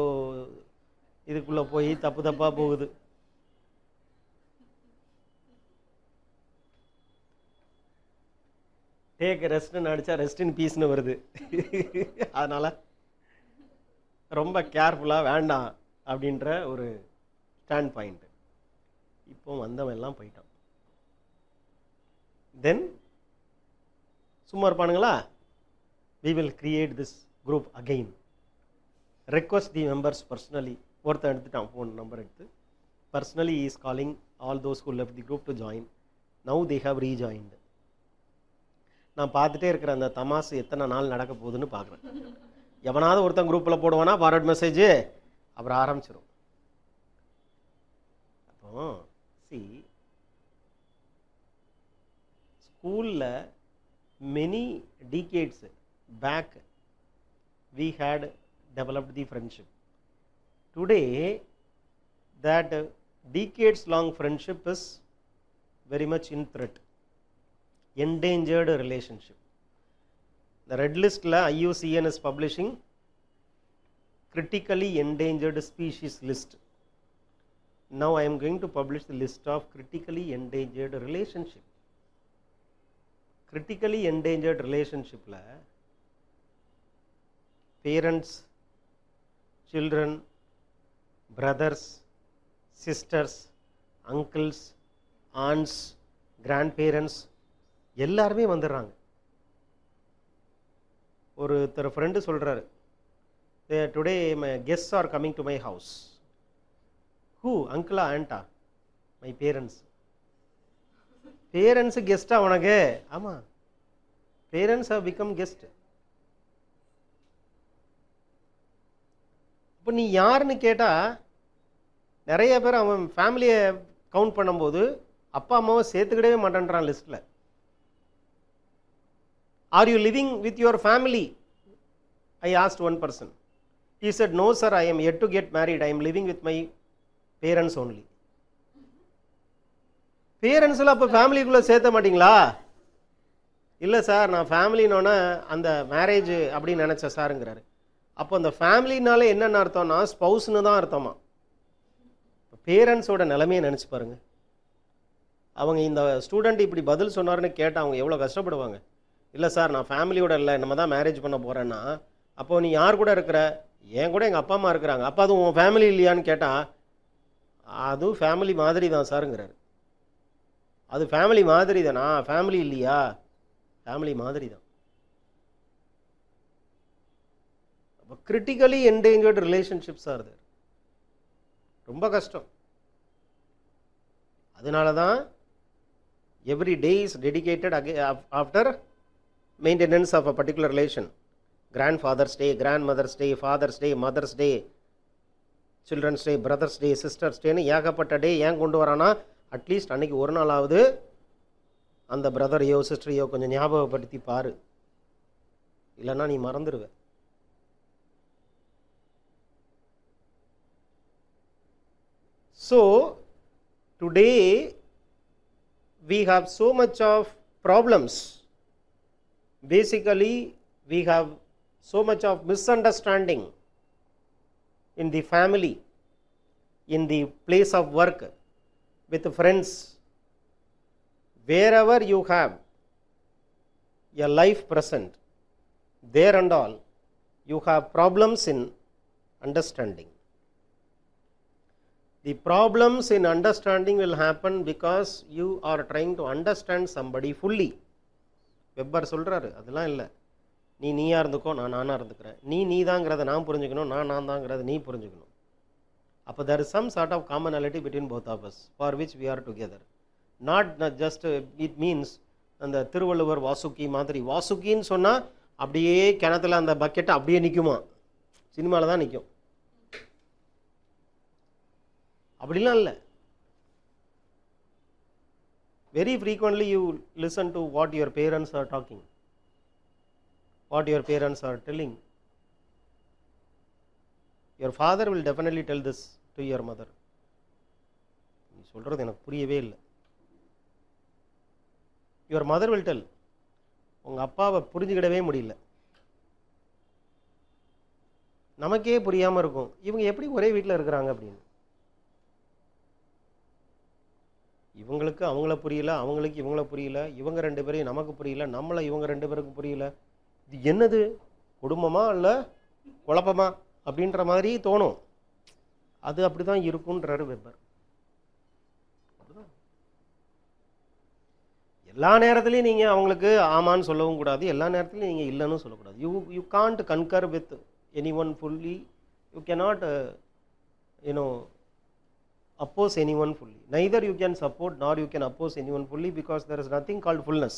இதுக்குள்ளே போய் தப்பாக போகுது. டேக் ரெஸ்ட்னு அடித்தா ரெஸ்ட் இன் பீஸ்னு வருது. அதனால் ரொம்ப கேர்ஃபுல்லாக வேண்டாம் அப்படின்ற ஒரு ஸ்டாண்ட் பாயிண்ட். இப்போ வந்தவன் எல்லாம் போயிட்டான். தென் சும்மா இருப்பானுங்களா, we will create this group again, request the members personally. ஒருத்தன் எடுத்துட்டான் ஃபோன் நம்பர் எடுத்து, personally he is calling all those who left the group to join. Now they have rejoined. நான் பார்த்துட்டே இருக்கிறேன் அந்த தமாசு எத்தனை நாள் நடக்க போகுதுன்னு பார்க்குறேன். எவனாவது ஒருத்தன் குரூப்பில் போடுவானா ஃபார்வர்ட் மெசேஜ், அப்புறம் ஆரம்பிச்சிடும். அப்போ ஸ்கூலில் many decades back we had developed the friendship. Today that decades long friendship is very much in threat, endangered relationship. The red list la IUCN is publishing critically endangered species list. Now I am going to publish the list of critically endangered relationship. Critically endangered relationship la parents, children, brothers, sisters, uncles, aunts, grandparents எல்லாருமே வந்துடுறாங்க. ஒருத்தர் friend சொல்கிறாரு, today my guests are coming to my house. Who? அங்கிளா ஆண்டா? My parents. Parents கெஸ்ட்டா உனக்கு? ஆமாம், parents have become guest. இப்போ நீ யாருன்னு கேட்டால் நிறைய பேர் அவன் ஃபேமிலியை கவுண்ட் பண்ணும்போது அப்பா அம்மாவை சேர்த்துக்கிடவே மாட்டேன்றான் லிஸ்ட்டில். Are you living with your family? I asked one person. He said, no sir, I am yet to get married. I am living with my parents only. பேரண்ட்ஸில் அப்போ ஃபேமிலிக்குள்ளே சேர்த்த மாட்டிங்களா? இல்லை சார், நான் ஃபேமிலினோன்னா அந்த மேரேஜ் அப்படின்னு நினச்சேன் சாருங்கிறாரு. அப்போ அந்த ஃபேமிலினால என்னென்ன அர்த்தம்னா ஸ்பௌஸ்னு தான் அர்த்தமா. பேரண்ட்ஸோட நிலைமையை நினச்சி பாருங்க. அவங்க இந்த ஸ்டூடெண்ட் இப்படி பதில் சொன்னார்னு கேட்டால் அவங்க எவ்வளோ கஷ்டப்படுவாங்க. இல்லை சார், நான் ஃபேமிலியோட இல்லை, நம்ம தான் மேரேஜ் பண்ண போகிறேன்னா, அப்போது நீ யார் கூட இருக்கிற? என் கூட எங்கள் அப்பா அம்மா இருக்கிறாங்க. அப்போ அது உன் ஃபேமிலி இல்லையான்னு கேட்டால் அதுவும் ஃபேமிலி மாதிரி தான் சாருங்கிறாரு. அது ஃபேமிலி மாதிரி தானா? ஃபேமிலி இல்லையா? ஃபேமிலி மாதிரி தான். அப்போ கிரிட்டிக்கலி என்டேஞ்சர்டு ரிலேஷன்ஷிப்ஸாக இருக்குது. ரொம்ப கஷ்டம். அதனால தான் every day is dedicated after maintenance of a particular relation. Grandfather's Day, Grandmother's Day, Father's Day, Mother's Day, Children's Day, Brother's Day, Sister's Day னு ஏகப்பட்ட டே ஏன் கொண்டு வரானா, அட்லீஸ்ட் அன்றைக்கி ஒரு நாளாவது அந்த பிரதரையோ சிஸ்டரையோ கொஞ்சம் ஞாபகப்படுத்தி பாரு, இல்லைன்னா நீ மறந்துடுவ. So today we have so much of problems. Basically we have so much of misunderstanding in the family, in the place of work, with friends. Wherever you have a life present, there and all you have problems in understanding. The problems in understanding will happen because you are trying to understand somebody fully. Webber சொல்கிறாரு, அதெல்லாம் இல்லை, நீ நீயாக இருந்துக்கோ, நான் நானாக இருந்துக்கிறேன், நீ தாங்கிறத நான் புரிஞ்சுக்கணும், நான் தாங்கிறத நீ புரிஞ்சுக்கணும். அப்போ there is some sort of commonality between both of us for which we are together. Not just it means அந்த திருவள்ளுவர் வாசுகி மாதிரி. வாசுகின்னு சொன்னால் அப்படியே கிணத்துல அந்த பக்கெட்டை அப்படியே நிற்குமா? சினிமாவில் தான் நிற்கும். அப்படிலாம் இல்லை. Very frequently you listen to what your parents are talking, what your parents are telling. Your father will definitely tell this to your mother. நீ சொல்கிறது எனக்கு புரியவே இல்லை. Your mother will tell. உங்கள் அப்பாவை புரிஞ்சுக்கிடவே முடியல. நமக்கே புரியாமல் இருக்கும், இவங்க எப்படி ஒரே வீட்டில் இருக்கிறாங்க அப்படின்னு. இவங்களுக்கு அவங்கள புரியல, அவங்களுக்கு இவங்கள புரியல, இவங்க ரெண்டு பேரையும் நமக்கு புரியல, நம்மளை இவங்க ரெண்டு பேருக்கு புரியல. இது என்னது, குடும்பமா இல்லை குழப்பமா அப்படின்ற மாதிரி தோணும். அது அப்படி தான் இருக்குன்றாரு வெப்பர். எல்லா நேரத்துலையும் நீங்கள் அவங்களுக்கு ஆமான்னு சொல்லவும் கூடாது, எல்லா நேரத்துலையும் நீங்கள் இல்லைன்னு சொல்லக்கூடாது. You can't concur with any one fully. You cannot oppose anyone fully. Neither you can support nor you can oppose anyone fully, because there is nothing called fullness.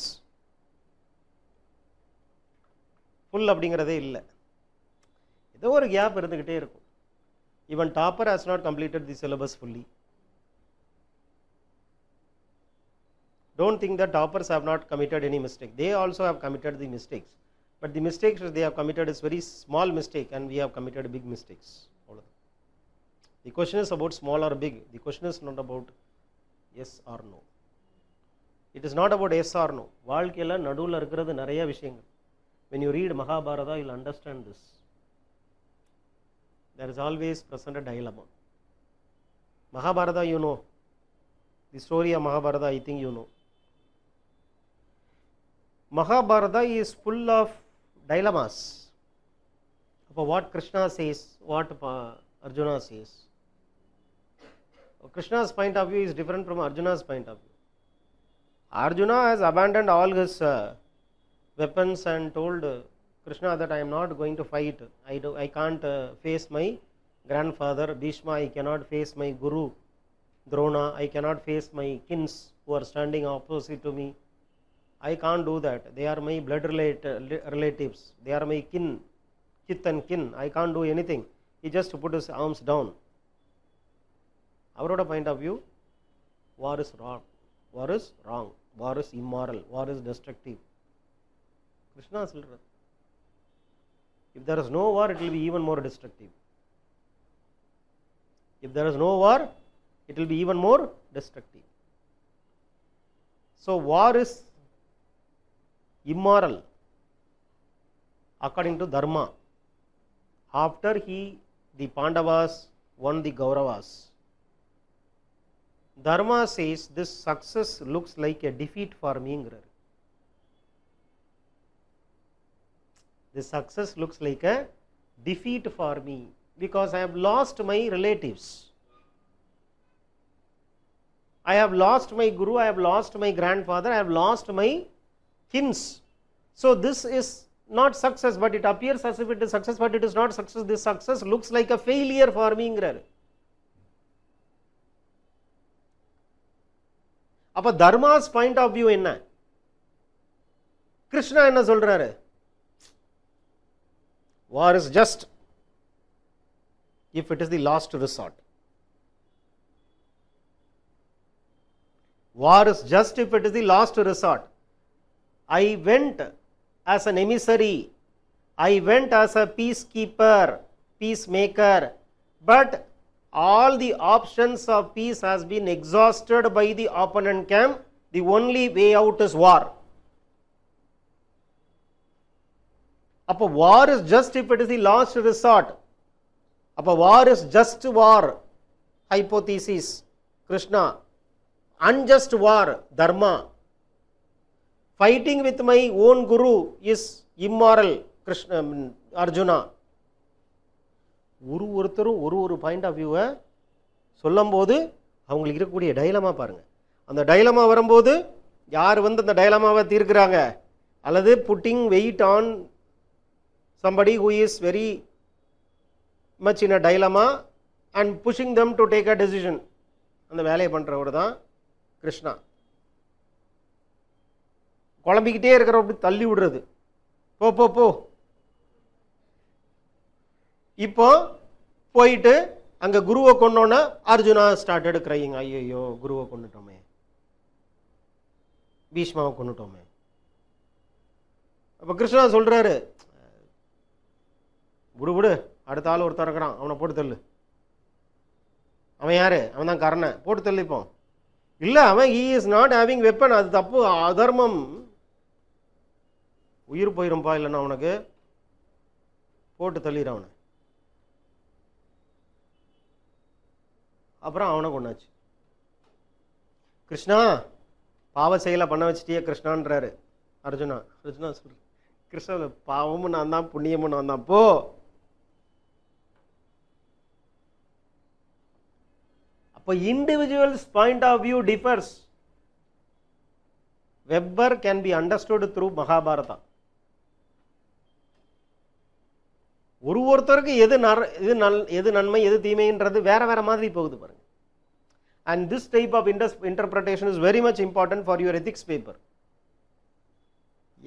Full அப்படிங்கிறதே இல்லை, ஏதோ ஒரு கேப் இருந்துக்கிட்டே இருக்கும். Even topper has not completed the syllabus fully. Don't think that toppers have not committed any mistake. They also have committed the mistakes. But the mistakes they have committed is very small mistake, and we have committed big mistakes. The question is about small or big. The question is not about yes or no. It is not about yes or no. வாழ்க்கையில நடுவுல இருக்கிறது நிறைய விஷயங்கள். When you read Mahabharata, you will understand this. There is always present a dilemma. Mahabharata, you know. The story of Mahabharata, I think you know. Mahabharata is full of dilemmas. What Krishna says, what Arjuna says. Krishna's point of view is different from Arjuna's point of view. Arjuna has abandoned all his weapons and told Krishna that I am not going to fight. I can't face my grandfather Bhishma. I cannot face my guru Drona. I cannot face my kins who are standing opposite to me. I can't do that. They are my blood relatives. They are my kith and kin. I can't do anything. He just put his arms down. Our point of view, war is wrong. War is wrong. War is immoral. War is destructive. Krishna said, if there is no war, it will be even more destructive. If there is no war, it will be even more destructive. So war is immoral according to Dharma. After the Pandavas won the Kauravas, Dharma says this success looks like a defeat for me. This success looks like a defeat for me because I have lost my relatives. I have lost my guru, I have lost my grandfather, I have lost my kins. So this is not success, but it appears as if it is success, but it is not success. This success looks like a failure for me. அப்ப தர்மாஸ் point of view என்ன? கிருஷ்ணா என்ன சொல்றாரு? War is just if it is the last resort. War is just if it is the last resort. I went as an emissary, I went as a peacekeeper, peacemaker, but all the options of peace has been exhausted by the opponent camp. The only way out is war. Appa war is just if it is the last resort. Appa war is just war. Hypothesis, Krishna. Unjust war, Dharma. Fighting with my own guru is immoral, Krishna, Arjuna. ஒருத்தரும் ஒரு point of வியூவை சொல்லும்போது அவங்களுக்கு இருக்கக்கூடிய dilemma பாருங்க. அந்த dilemma வரும்போது யார் அந்த டைலமாவை தீர்க்கிறாங்க, அல்லது putting weight on somebody who is very much in a dilemma and pushing them to take a decision. அந்த வேலையை பண்றவர் தான் கிருஷ்ணா. குழம்பிக்கிட்டே இருக்கிறவங்க தள்ளி விடுறது, போ போ போ. இப்போ போயிட்டு அங்க குருவை கொன்னோன்னா அர்ஜுனா ஸ்டார்டட் கிரையிங். ஐயோ குருவை கொண்டுட்டோமே, பீஷ்மாவை கொண்டுட்டோமே. அப்ப கிருஷ்ணா சொல்றாரு, விடு விடு, அடுத்த ஆள் ஒருத்தர் இருக்கிறான், அவனை போட்டு தள்ளு. அவன் யாரு? அவன் தான் கர்ண, போட்டு தள்ளிப்போம். இல்ல, அவன் he is not having weapon, அது தப்பு, அதர்மம், உயிர் போயிரும்பா இல்லைன்னா அவனுக்கு, போட்டு தள்ளிடு அவனை. அப்புறம் அவனை கொண்டாச்சு. கிருஷ்ணா பாவ செயலை பண்ண வச்சிட்டியே கிருஷ்ணான்றாரு அர்ஜுனா. அர்ஜுனா சொல்லு, கிருஷ்ணா பாவமும் நான் தான் புண்ணியமும் நான் தான், போ. அப்போ individuals point of view differs. Weber can be understood through Mahabharata. ஒருத்தருக்கு எது நன்மை எது தீமைன்றது வேற வேற மாதிரி போகுது பாருங்க. And this type of interpretation is very much important for your ethics paper.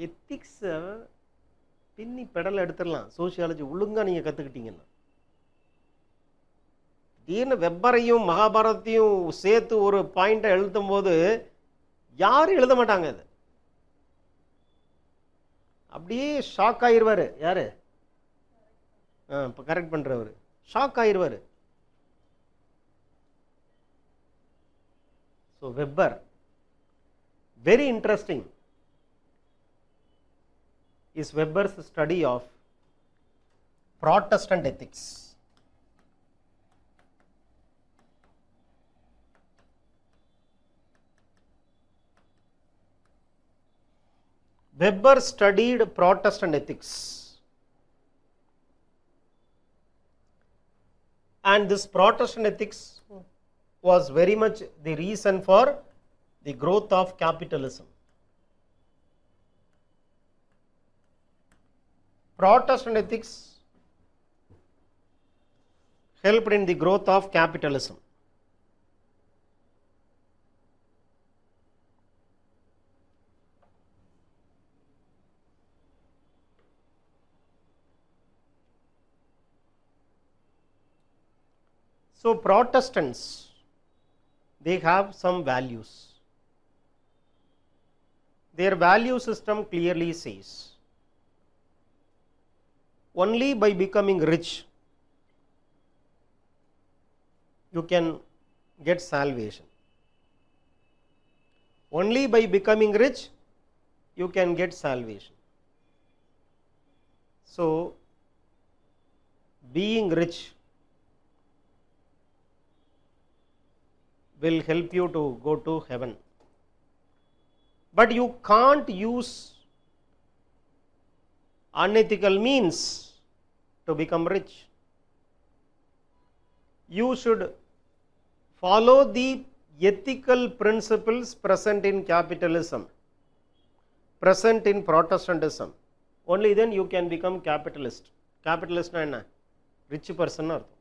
Ethics பின்னி பெடல் எடுத்துடலாம். சோஷியாலஜி ஒழுங்காக நீங்கள் கற்றுக்கிட்டீங்கன்னா திடீர்னு வெப்பரையும் மகாபாரதத்தையும் சேர்த்து ஒரு பாயிண்டை எழுதும் போது யாரும் எழுத மாட்டாங்க. அது அப்படியே ஷாக் ஆயிடுவார். யார் இப்போ கரெக்ட் பண்ணுறவர் ஷாக் ஆயிடுவார். So Weber very interesting is Weber's study of Protestant ethics. Weber studied Protestant ethics, and this Protestant ethics was very much the reason for the growth of capitalism. Protestant ethics helped in the growth of capitalism. So Protestants, they have some values. Their value system clearly says only by becoming rich you can get salvation. Only by becoming rich you can get salvation. So being rich will help you to go to heaven. But you can't use unethical means to become rich. You should follow the ethical principles present in capitalism, present in Protestantism. Only then you can become capitalist. Capitalist na enna? Rich person artham.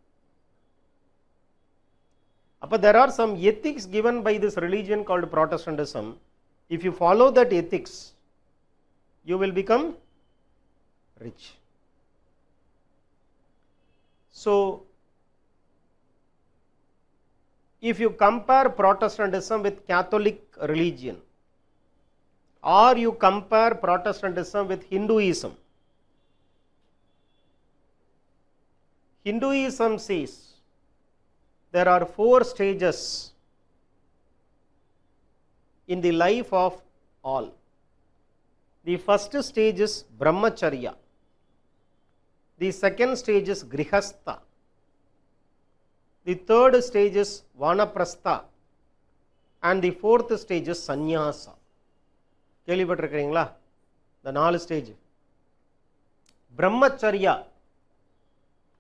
Appa there are some ethics given by this religion called Protestantism. If you follow that ethics, you will become rich. So if you compare Protestantism with Catholic religion, or you compare Protestantism with Hinduism, Hinduism says there are 4 stages in the life of all. The first stage is brahmacharya, the second stage is grihastha, the third stage is vanaprastha, and the fourth stage is sannyasa. கேள்விப்பட்டிருக்கிறீங்களா? இந்த 4 stage. Brahmacharya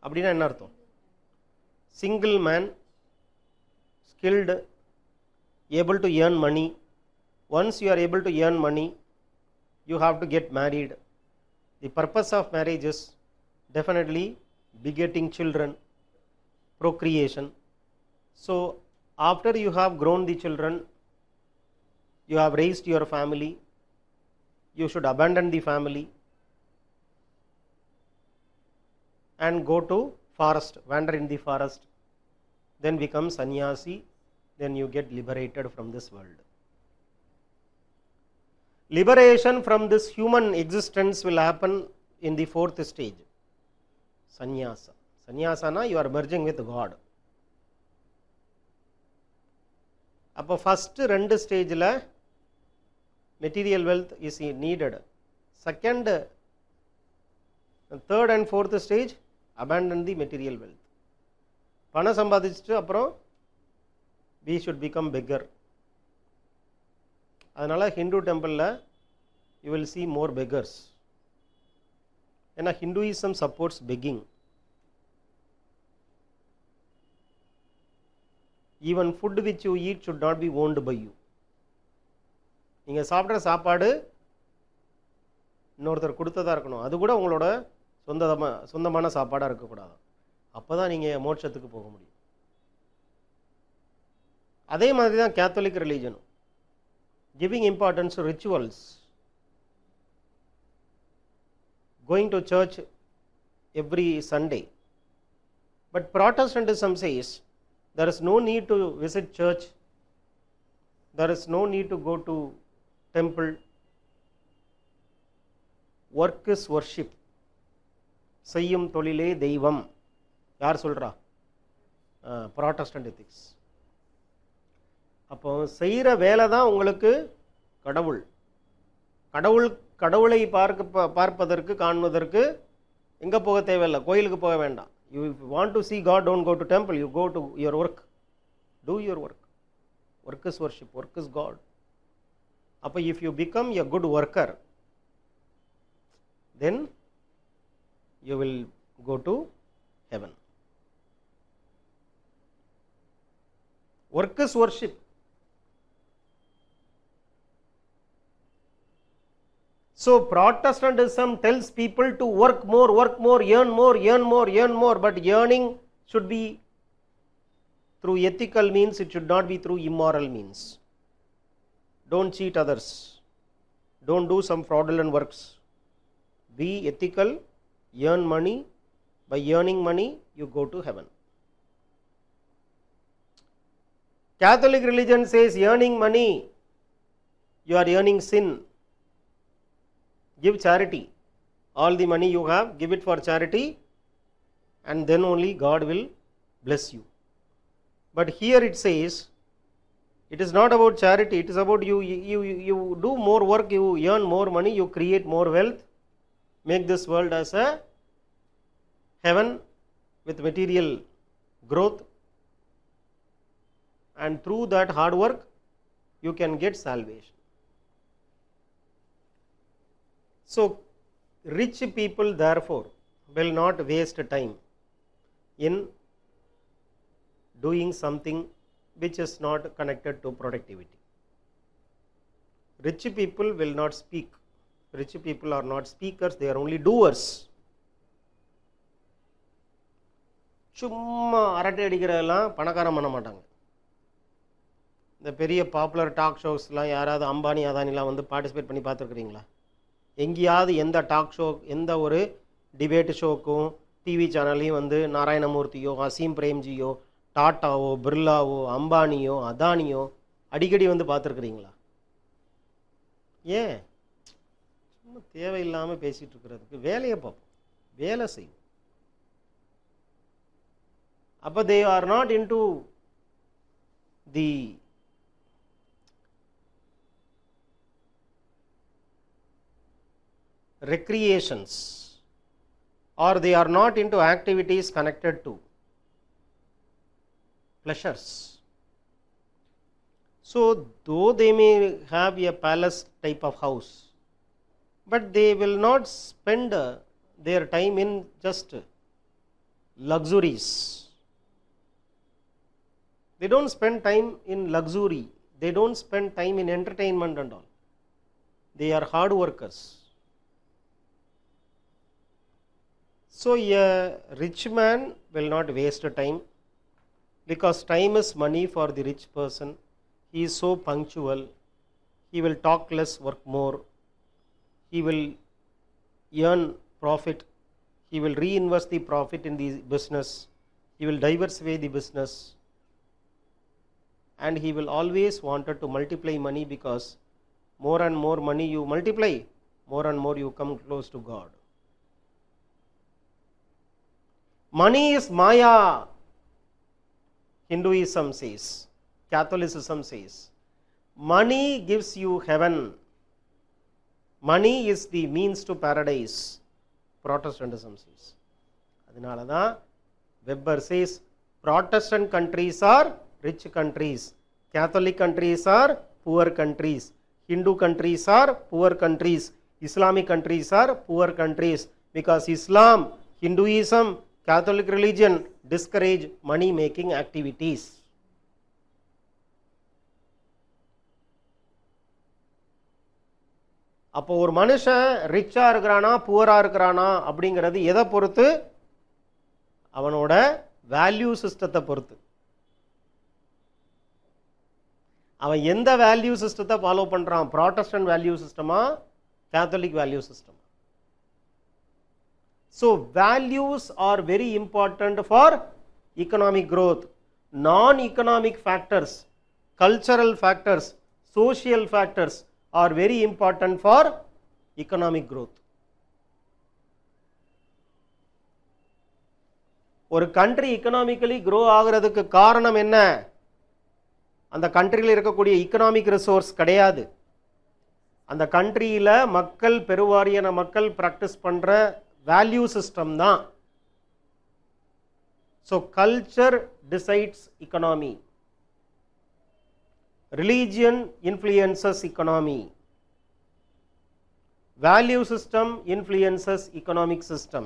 அப்படின்னா என்ன அர்த்தம்? Single man, skilled, able to earn money. Once you are able to earn money, you have to get married. The purpose of marriage is definitely begetting children, procreation. So after you have grown the children, you have raised your family, you should abandon the family and go to forest, wander in the forest, then become sannyasi, then you get liberated from this world. Liberation from this human existence will happen in the 4th stage, sannyasa. Sannyasana, you are merging with God. அப்போ first 2 ஸ்டேஜில் material wealth is needed. Second, third and fourth stage, abandon the material wealth. பணம் சம்பாதிச்சுட்டு அப்புறம் we should become beggar. அதனால் Hindu டெம்பிளில் you will see more beggars. ஏன்னா Hinduism supports begging. Even food which you eat should not be owned by you. நீங்கள் சாப்பிட்ற சாப்பாடு இன்னொருத்தர் கொடுத்ததாக இருக்கணும். அது கூட உங்களோட சொந்தமான சாப்பாடாக இருக்கக்கூடாது. அப்போ தான் நீங்கள் மோட்சத்துக்கு போக முடியும். அதே மாதிரி தான் கேத்தலிக் ரிலீஜனும். Giving importance to rituals. going to church every Sunday. But Protestantism says there is no need to visit church, there is no need to go to temple. Work is worship. செய்யும் தொழிலே தெய்வம். யார் சொல்றா? Protestant ethics. அப்போ செய்கிற வேலை தான் உங்களுக்கு கடவுள். கடவுளை பார்ப்பதற்கு காண்பதற்கு எங்கே போக தேவையில்லை, கோயிலுக்கு போக வேண்டாம். You if you want to see God, don't go to temple, you go to your work. Do your work. Work is worship, work is God. அப்போ if you become a good worker, then you will go to heaven. Work is worship. So Protestantism tells people to work more, earn more, but earning should be through ethical means, it should not be through immoral means. Don't cheat others. Don't do some fraudulent works. Be ethical, earn money. By earning money, you go to heaven. Catholic religion says earning money, you are earning sin. Give charity. All the money you have, give it for charity, and then only God will bless you. But here it says, it is not about charity, it is about you do more work, you earn more money, you create more wealth, make this world as a heaven with material growth, and through that hard work, you can get salvation. So, rich people therefore will not waste time in doing something which is not connected to productivity. Rich people will not speak. Rich people are not speakers, they are only doers. சும்மா அரட்டை அடிக்கிறதெல்லாம் பணக்காரம் பண்ண மாட்டாங்க. இந்த பெரிய popular talk ஷோஸ்லாம் யாராவது அம்பானி அதானிலாம் வந்து participate பண்ணி பார்த்துருக்குறீங்களா? எங்கேயாவது எந்த டாக் ஷோ, எந்த ஒரு டிபேட் ஷோக்கும் டிவி சேனல்லையும் வந்து நாராயணமூர்த்தியோ, அசீம் பிரேம்ஜியோ, டாட்டாவோ, பிர்லாவோ, அம்பானியோ, அதானியோ அடிக்கடி வந்து பார்த்துருக்குறீங்களா? ஏன்? சும்மா தேவையில்லாமல் பேசிகிட்டு இருக்கிறதுக்கு வேலையை பார்ப்போம், வேலை செய்யும். அப்போ they are not into the recreations, or they are not into activities connected to pleasures. So though they may have a palace type of house, but they will not spend their time in just luxuries. They don't spend time in luxury, they don't spend time in entertainment and all. They are hard workers. So a rich man will not waste time, because time is money for the rich person. He is so punctual, he will talk less, work more, he will earn profit, he will reinvest the profit in the business, he will diversify the business, and he will always wanted to multiply money, because more and more money you multiply, more and more you come close to God. Money is Maya, Hinduism says, Catholicism says. Money gives you heaven. Money is the means to paradise, Protestantism says. அதனால தான் Weber says, Protestant countries are rich countries, Catholic countries are poor countries, Hindu countries are poor countries, Islamic countries are poor countries, because Islam, Hinduism, Catholic religion discourage money making activities. அப்போ ஒரு மனுஷன் ரிச்சா இருக்கிறானா புவரா இருக்கிறானா அப்படிங்கிறது எதை பொறுத்து? அவனோட value சிஸ்டத்தை பொறுத்து. அவன் எந்த வேல்யூ சிஸ்டத்தை ஃபாலோ பண்றான்? ப்ராட்டஸ்டன்ட் வேல்யூ சிஸ்டமா, கேத்தலிக் வேல்யூ சிஸ்டமா? So values are very important for economic growth. Non-economic factors, cultural factors, social factors are very important for economic growth. ஒரு country economically grow ஆகிறதுக்கு காரணம் என்ன? அந்த கண்ட்ரியில் இருக்கக்கூடிய economic resource கிடையாது. அந்த கண்ட்ரியில் மக்கள், பெருவாரியான மக்கள் ப்ராக்டிஸ் பண்ணுற வேல்யூ சிஸ்டம் தான். So culture decides economy. Religion influences economy. Value system influences economic system.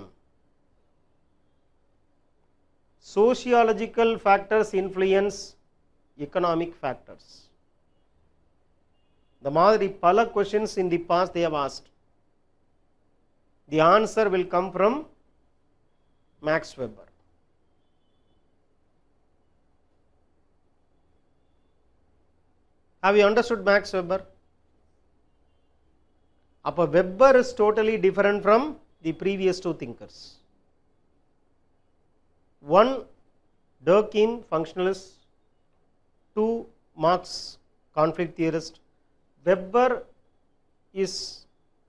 Sociological factors influence economic factors. The மாதிரி பல questions in the past they have asked. The answer will come from Max Weber. Have you understood Max Weber? Appa Weber is totally different from the previous two thinkers. One, Durkheim, functionalist. Two, Marx, conflict theorist. Weber is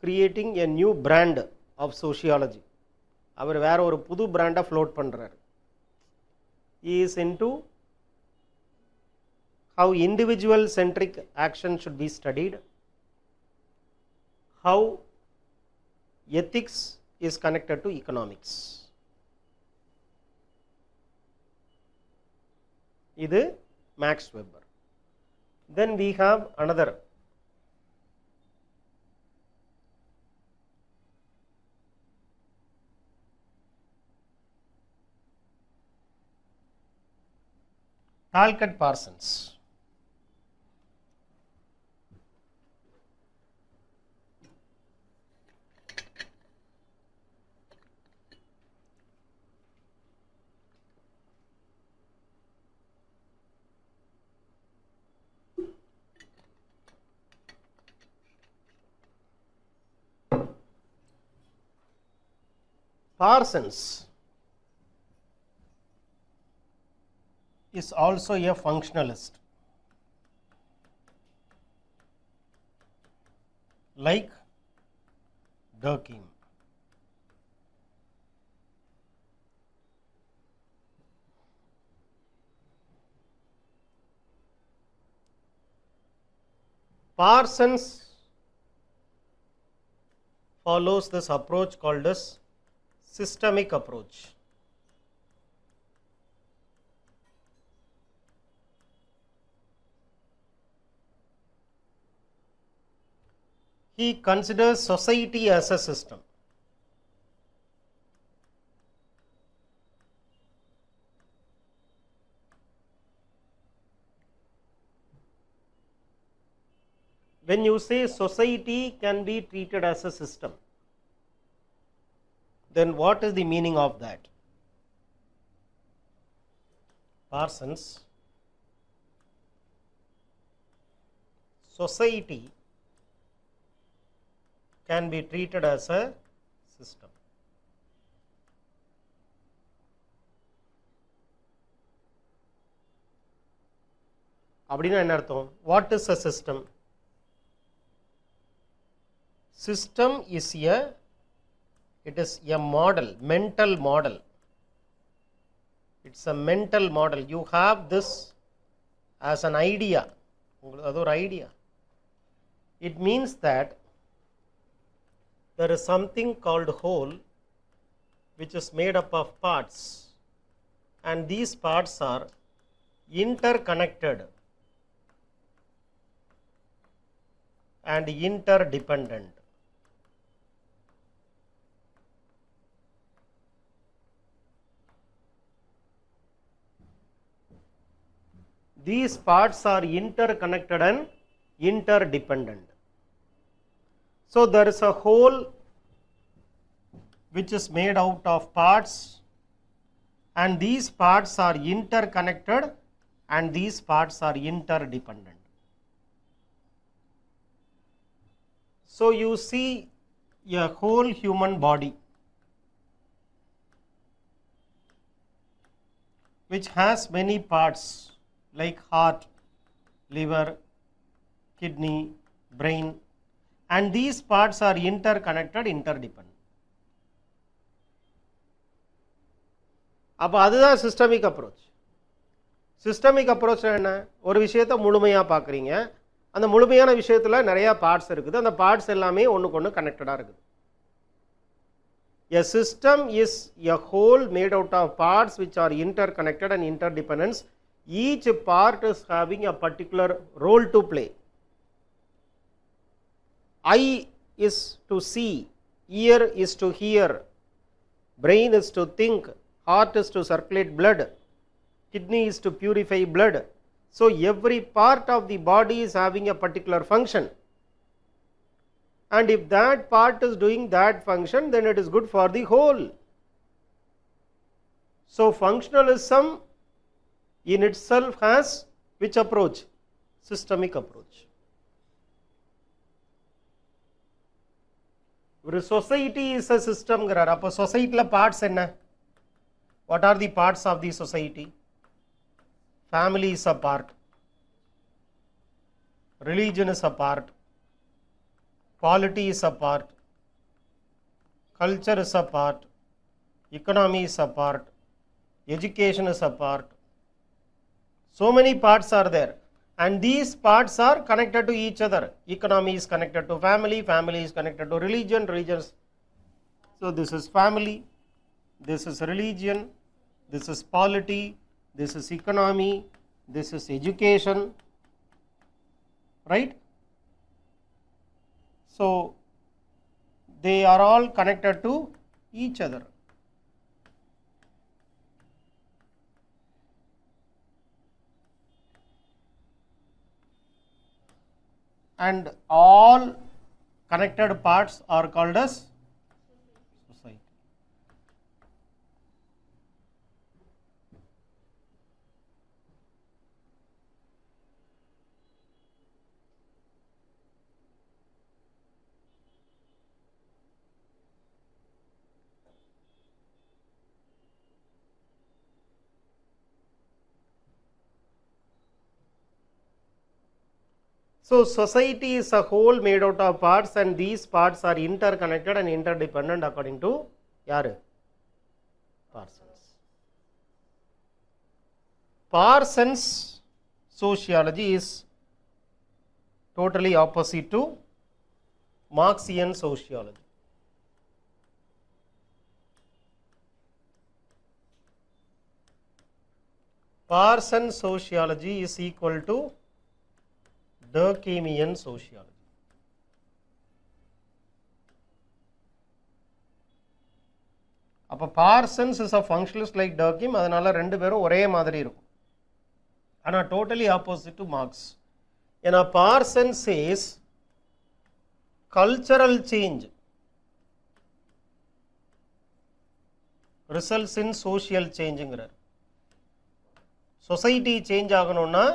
creating a new brand of sociology. அவர் வேற ஒரு புது பிராண்டை float பண்ணுறார். He is into how individual centric action should be studied, how ethics is connected to economics. இது Max Weber. Then we have another Talcott Parsons. Parsons is also a functionalist, like Durkheim. Parsons follows this approach called as systemic approach. He considers society as a system. When you say society can be treated as a system, then what is the meaning of that? Parsons, society can be treated as a system. அப்படினா என்ன அர்த்தம்? What is a system? System is a model, mental model. It's a mental model. You have this as an idea. அது ஒரு idea. It means that there is something called whole which is made up of parts, and these parts are interconnected and interdependent. These parts are interconnected and interdependent. So there is a whole which is made out of parts, and these parts are interconnected and these parts are interdependent. So you see a whole human body. which has many parts like heart, liver, kidney, brain, and these parts are interconnected, interdependent. அப்போ அதுதான் systemic approach. Systemic approach என்ன? ஒரு விஷயத்தை முழுமையாக பார்க்குறீங்க, அந்த முழுமையான விஷயத்தில் நிறையா பார்ட்ஸ் இருக்குது, அந்த பார்ட்ஸ் எல்லாமே ஒன்றுக்கு ஒன்று கனெக்டடாக இருக்குது. A system is a whole made out of parts which are interconnected and interdependent. Each part is having a particular role to play. Eye is to see, ear is to hear, brain is to think, heart is to circulate blood, kidney is to purify blood. So every part of the body is having a particular function, and if that part is doing that function, then it is good for the whole. So functionalism in itself has which approach? Systemic approach. ஒரு society is a system ங்கறார். அப்போ சொசைட்டில parts என்ன? What are the parts of the society? Family is a part, religion is a part, polity is a part, culture is a part, economy is a part, education is a part. So many parts are there, and these parts are connected to each other. Economy is connected to family, family is connected to religion, religions. So this is family, this is religion, this is polity, this is economy, this is education, right? So they are all connected to each other. And all connected parts are called as society. So society is a whole made out of parts, and these parts are interconnected and interdependent according to yaru? Parsons. Parsons sociology is totally opposite to Marxian sociology. Parsons sociology is equal to Durkheimian sociology. அப்போ Parsons is a functionalist like Durkheim, அதனால ரெண்டு பேரும் ஒரே மாதிரி இருக்கும். ஆனால் totally opposite to Marx. ஏன்னா Parsons says cultural change results in social changeங்கிறார். சொசைட்டி சேஞ்ச் ஆகணும்னா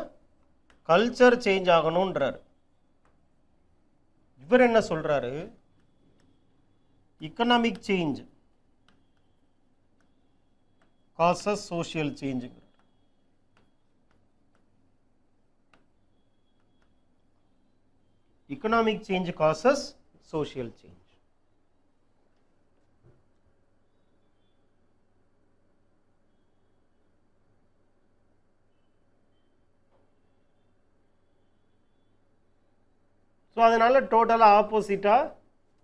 கல்ச்சர் சேஞ்ச் ஆகணும்ன்றார். இவர் என்ன சொல்றாரு? economic change causes social change. Economic change causes social change. So அதனால டோட்டலா ஆப்போசிட்டா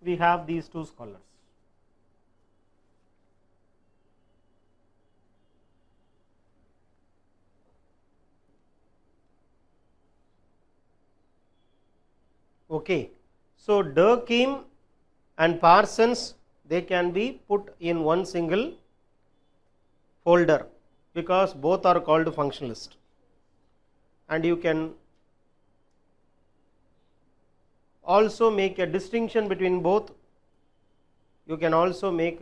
we have these two scholars. Okay, so Durkheim and Parsons, they can be put in one single folder because both are called functionalist, and you can also make a distinction between both. You can also make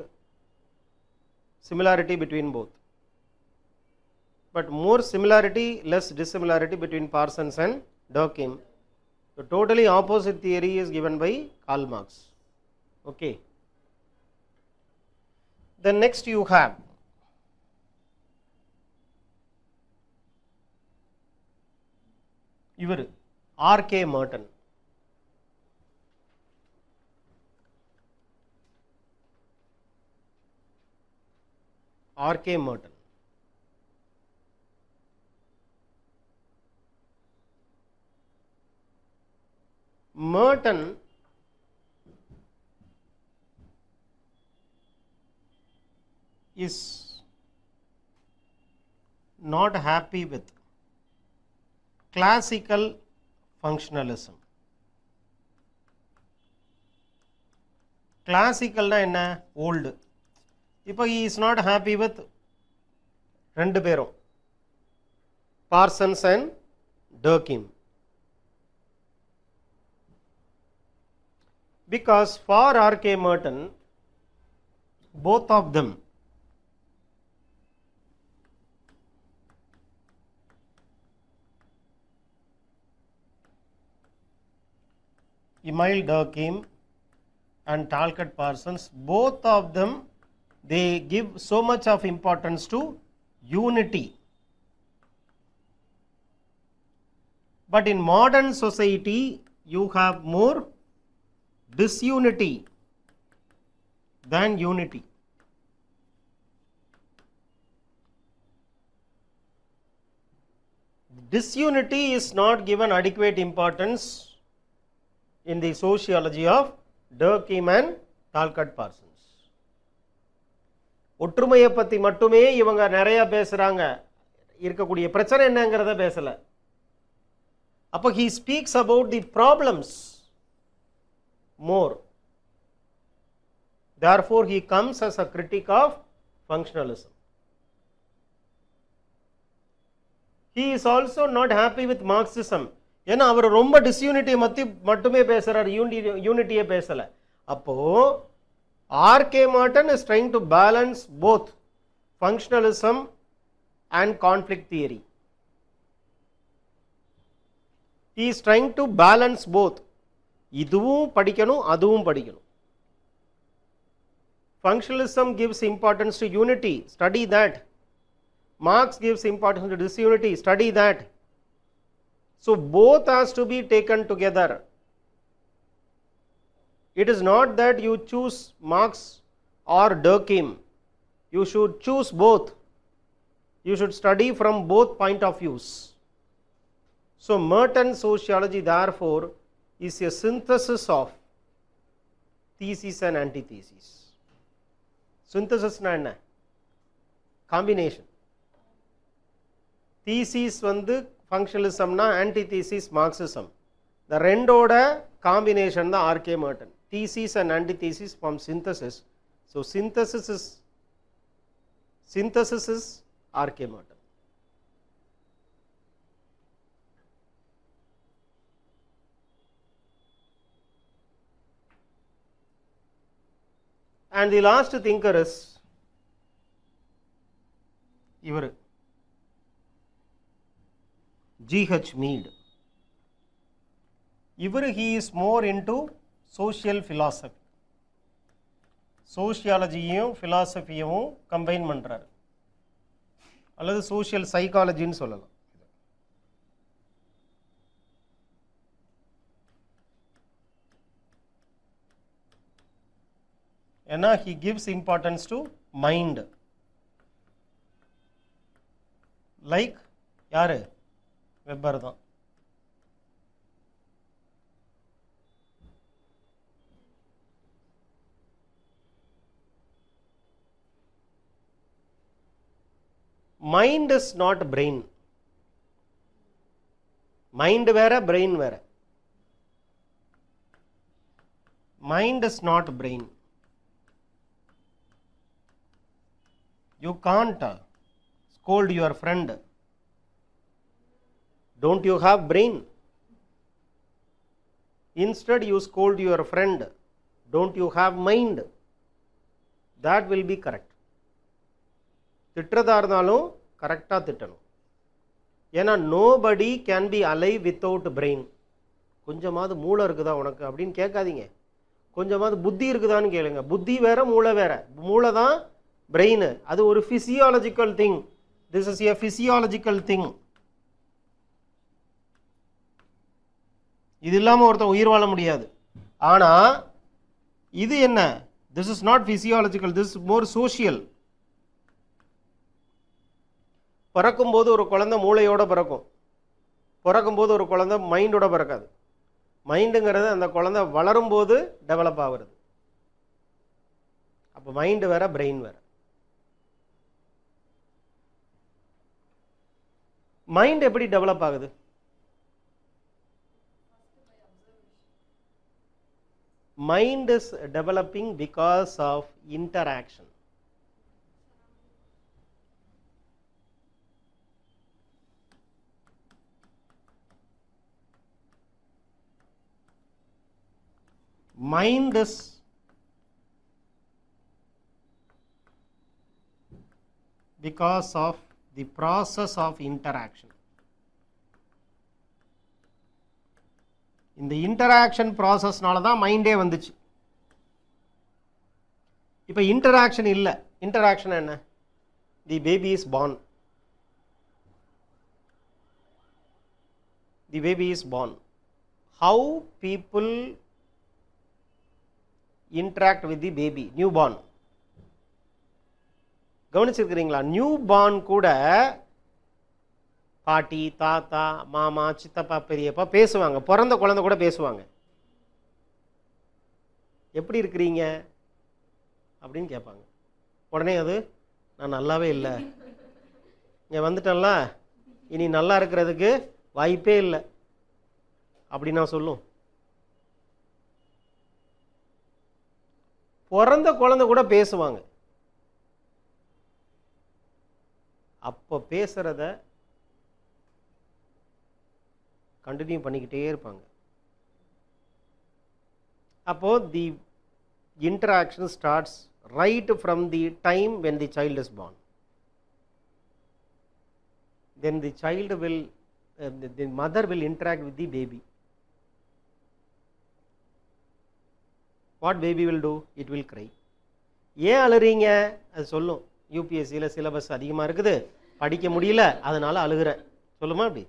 similarity between both, but more similarity, less dissimilarity between Parsons and Durkheim. The totally opposite theory is given by Karl Marx. Okay. Then next you have இவர் R.K. Merton. R.K. Merton. Merton is not happy with classical functionalism. Classical na enna old. இப்போ he is not happy with ரெண்டு பேரும் Parsons and Durkheim. Because for R.K. Merton, both of them Emile Durkheim and Talcott Parsons, both of them, they give so much of importance to unity. But in modern society, you have more disunity than unity. Disunity is not given adequate importance in the sociology of Durkheim and Talcott Parsons. ஒற்றுமையை பற்றி மட்டுமே இவங்க நிறைய பேசுகிறாங்க, இருக்கக்கூடிய பிரச்சனை என்னங்கிறத பேசலை. அப்போ he speaks about the problems more. Therefore, he comes as a critic of functionalism. He is also not happy with Marxism. ஏன்னா அவர் ரொம்ப டிஸ்யூனிட்டியை மட்டுமே பேசுகிறார், யூனிட்டியை பேசலை. அப்போது R.K. Merton is trying to balance both functionalism and conflict theory. He is trying to balance both. இதுவும் படிக்கணும், அதுவும் படிக்கணும். Functionalism gives importance to unity, study that. Marx gives importance to disunity, study that. So both has to be taken together. It is not that you choose Marx or Durkheim. You should choose both. You should study from both point of views. So Merton sociology, therefore, is a synthesis of thesis and antithesis. Synthesis na enna? Combination. Thesis வந்து functionalism na, antithesis Marxism. The ரெண்டோட combination தான் R.K. Merton. Thesis and antithesis form synthesis. So synthesis is R.K. Merton. And the last thinker is இவர் G.H. Mead. இவர் he is more into social philosophy. சோஷியாலஜியும் ஃபிலாசபியும் combine பண்ணுறாரு, அல்லது social சைக்காலஜின்னு சொல்லலாம். ஏன்னா he gives importance to mind. Like யாரு? Webber தான். Mind is not brain. Mind வேற, brain வேற. Mind is not brain. You can't scold your friend. Don't you have brain? Instead you scold your friend. Don't you have mind? That will be correct. திட்டுறதா இருந்தாலும் கரெக்டாக திட்டணும். ஏன்னா nobody can be alive without brain. கொஞ்சமாவது மூளை இருக்குதா உனக்கு அப்படின்னு கேட்காதீங்க, கொஞ்சமாவது புத்தி இருக்குதான்னு கேளுங்க. புத்தி வேற, மூளை வேற. மூளை தான் பிரெயின், அது ஒரு physiological thing. This is a physiological thing. இது இல்லாமல் ஒருத்தன் உயிர் வாழ முடியாது. ஆனால் இது என்ன, this is not physiological, this is more social. பிறக்கும்போது ஒரு குழந்தை மூளையோட பிறக்கும், பிறக்கும்போது ஒரு குழந்தை மைண்டோட பிறக்காது. மைண்டுங்கிறது அந்த குழந்தை வளரும்போது டெவலப் ஆகுறது. அப்போ மைண்டு வேற, பிரெயின் வேற. மைண்ட் எப்படி டெவலப் ஆகுது? Mind is developing because of interaction. Mind is because of the process of interaction. இந்த இன்டராக்ஷன் ப்ராசஸ்னால தான் மைண்டே வந்துச்சு. இப்போ இன்டராக்ஷன் இல்லை. இன்டராக்ஷன் என்ன? The baby is born. The baby is born. How people interact with the baby, newborn. கவனிச்சிருக்கிறீங்களா? Newborn கூட பாட்டி, தாத்தா, மாமா, சித்தப்பா, பெரியப்பா பேசுவாங்க. பிறந்த குழந்தை கூட பேசுவாங்க. எப்படி இருக்கிறீங்க அப்படின்னு கேட்பாங்க. உடனே அது நான் நல்லாவே இல்லை, இங்கே வந்துட்டேன்ல, இனி நல்லா இருக்கிறதுக்கு வாய்ப்பே இல்லை அப்படி நான் சொல்லும். பிறந்த குழந்தை கூட பேசுவாங்க. அப்போ பேசுறத கண்டினியூ பண்ணிக்கிட்டே இருப்பாங்க. அப்போ the interaction starts right from the time when the child is born. Then the child will the mother will interact with the baby. What baby will do? It will cry. ஏன் அழுறீங்க அது சொல்லும். யூபிஎஸ்சியில் syllabus அதிகமாக இருக்குது, படிக்க முடியல, அதனால் அழுகிறேன் சொல்லுமா அப்படி?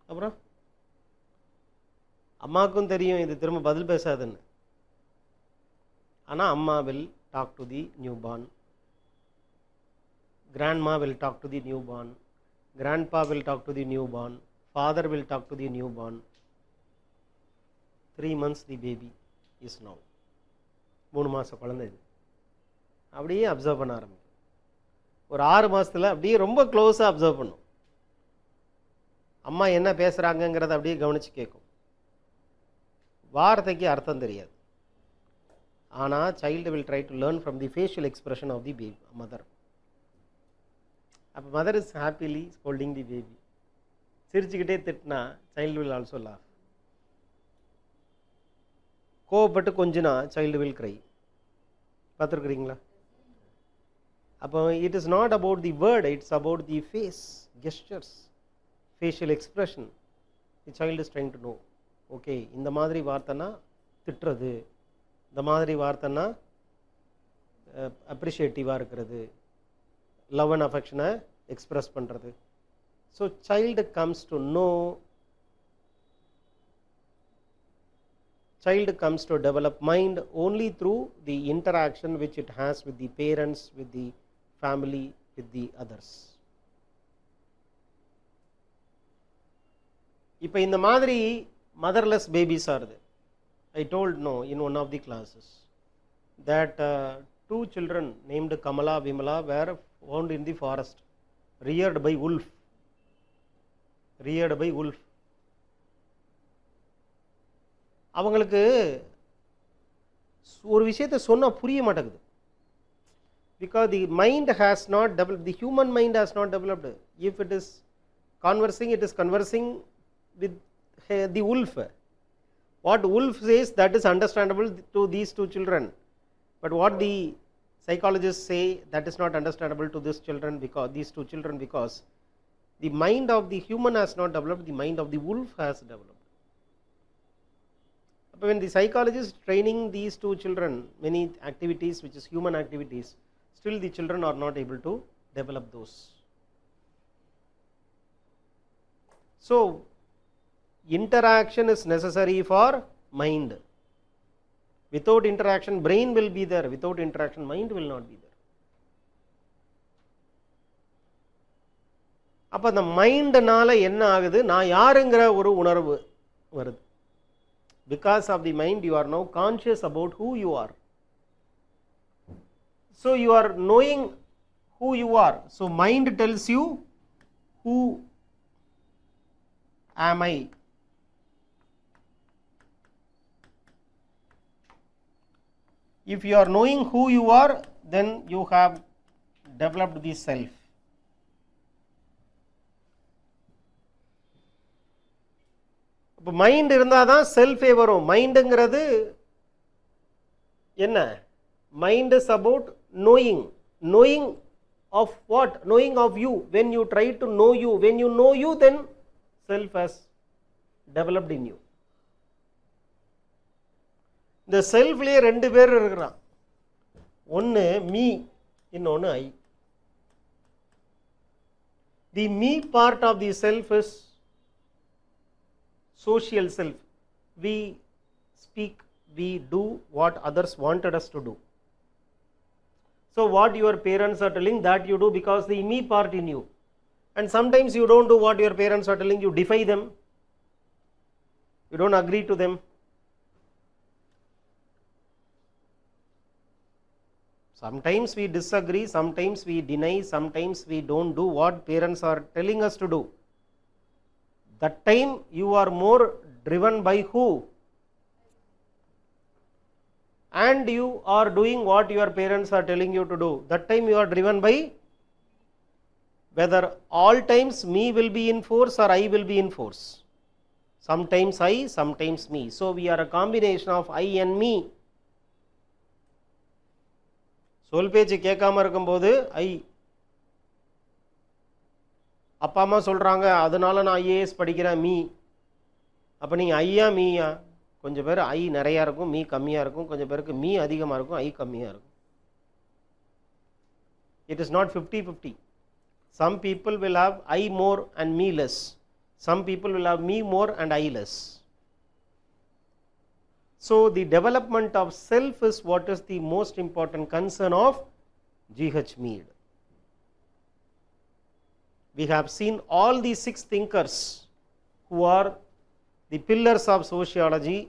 அப்புறம் அம்மாவுக்கும் தெரியும் இது திரும்ப பதில் பேசாதுன்னு. ஆனால் அம்மா will talk to the newborn, grandma will talk to the newborn, grandpa will talk to the newborn, father will talk to the newborn. 3 months the baby is now. 3 மாத குழந்தை இது. அப்படியே observe பண்ண ஆரம்பிக்கும். ஒரு 6 மாதத்தில் அப்படியே ரொம்ப க்ளோஸாக அப்சர்வ் பண்ணும். அம்மா என்ன பேசுகிறாங்கங்கிறத அப்படியே கவனித்து கேட்கும். வார்த்தைக்கு அர்த்தம் தெரியாது. ஆனால் child will try to learn from the facial expression of the baby mother. அப்போ mother is happily holding the baby. சிரிச்சுக்கிட்டே திட்டினா சைல்டு வில் ஆல்சோ லாஃப். கோவப்பட்டு கொஞ்சினா சைல்டு வில் க்ரை. பார்த்துருக்குறீங்களா? அப்போ it is not about the word, it's about the face gestures, facial expression. The child is trying to know, okay இந்த மாதிரி வார்த்தைனா திட்டுறது, இந்த மாதிரி வார்த்தைனா அப்ரிஷியேட்டிவாக இருக்கிறது, லவ் அண்ட் அஃபெக்ஷனை எக்ஸ்பிரஸ் பண்ணுறது. So child comes to know, child comes to develop mind only through the interaction which it has with the parents, with the family, with the others. இப்போ இந்த மாதிரி motherless babies ஆறுது. I told no in one of the classes that 2 children named Kamala, Vimala were found in the forest, reared by wolf. அவங்களுக்கு ஒரு விஷயத்தை சொன்னால் புரிய மாட்டேங்குது. Because the mind has not develop, the human mind has not developed. If it is conversing, it is conversing with the wolf. What wolf says that is understandable to these 2 children. But what the psychologists say that is not understandable to these children, because these 2 children, because the mind of the human has not developed, the mind of the wolf has developed. When the psychologist training these 2 children many activities which is human activities, still the children are not able to develop those. So interaction is necessary for mind. Without interaction, brain will be there. Without interaction, mind will not be there. அப்போ அந்த மைண்டுனால என்ன ஆகுது, நான் யாருங்கிற ஒரு உணர்வு வருது. Because of the mind, you are now conscious about who you are. So you are knowing who you are. So mind tells you, who am I? If you are knowing who you are, then you have developed the self. இப்போ mind இருந்தால் தான் செல்ஃபே வரும். மைண்டுங்கிறது என்ன? Mind is about knowing. Knowing of what? Knowing of you. When you try to know you, when you know you, then self has developed in you. இந்த செல்ஃப்லேயே ரெண்டு பேர் இருக்கிறான். ஒன்று மீ, இன்னொன்று I. The me part of the self is social self. We speak, we do what others wanted us to do. So what your parents are telling, that you do because the me part in you. And sometimes you don't do what your parents are telling, you defy them, you don't agree to them. Sometimes we disagree, sometimes we deny, sometimes we don't do what parents are telling us to do. That time you are more driven by who? And you are doing what your parents are telling you to do. That time you are driven by whether all times me will be in force or I will be in force. Sometimes I, sometimes me. So we are a combination of I and me. சொல் பேச்சு கேட்காம இருக்கும்போது ஐ, அப்பா அம்மா சொல்கிறாங்க அதனால நான் IAS படிக்கிறேன் மீ. அப்போ நீங்கள் ஐயா மீயா? கொஞ்சம் பேர் ஐ நிறையா இருக்கும், மீ கம்மியாக இருக்கும். கொஞ்சம் பேருக்கு மீ அதிகமாக இருக்கும், ஐ கம்மியாக இருக்கும். It is not 50-50. Some people will have I more and me less. Some people will have me more and I less. So the development of self is what is the most important concern of G.H. Mead. We have seen all the 6 thinkers who are the pillars of sociology: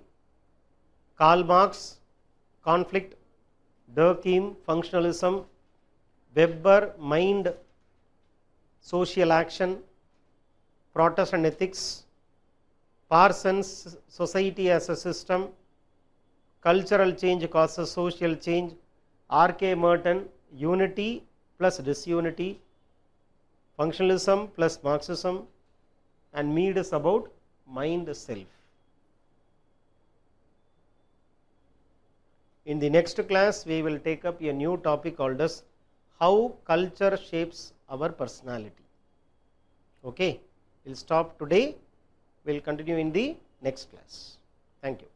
Karl Marx, conflict; Durkheim, functionalism; Weber, mind, social action; Protestant ethics; Parsons, society as a system; cultural change causes social change; R.K. Merton, unity plus disunity; functionalism plus Marxism; and Mead is about mind self. In the next class, we will take up a new topic called as how culture shapes our personality. Okay, we'll stop today. We'll continue in the next class. Thank you.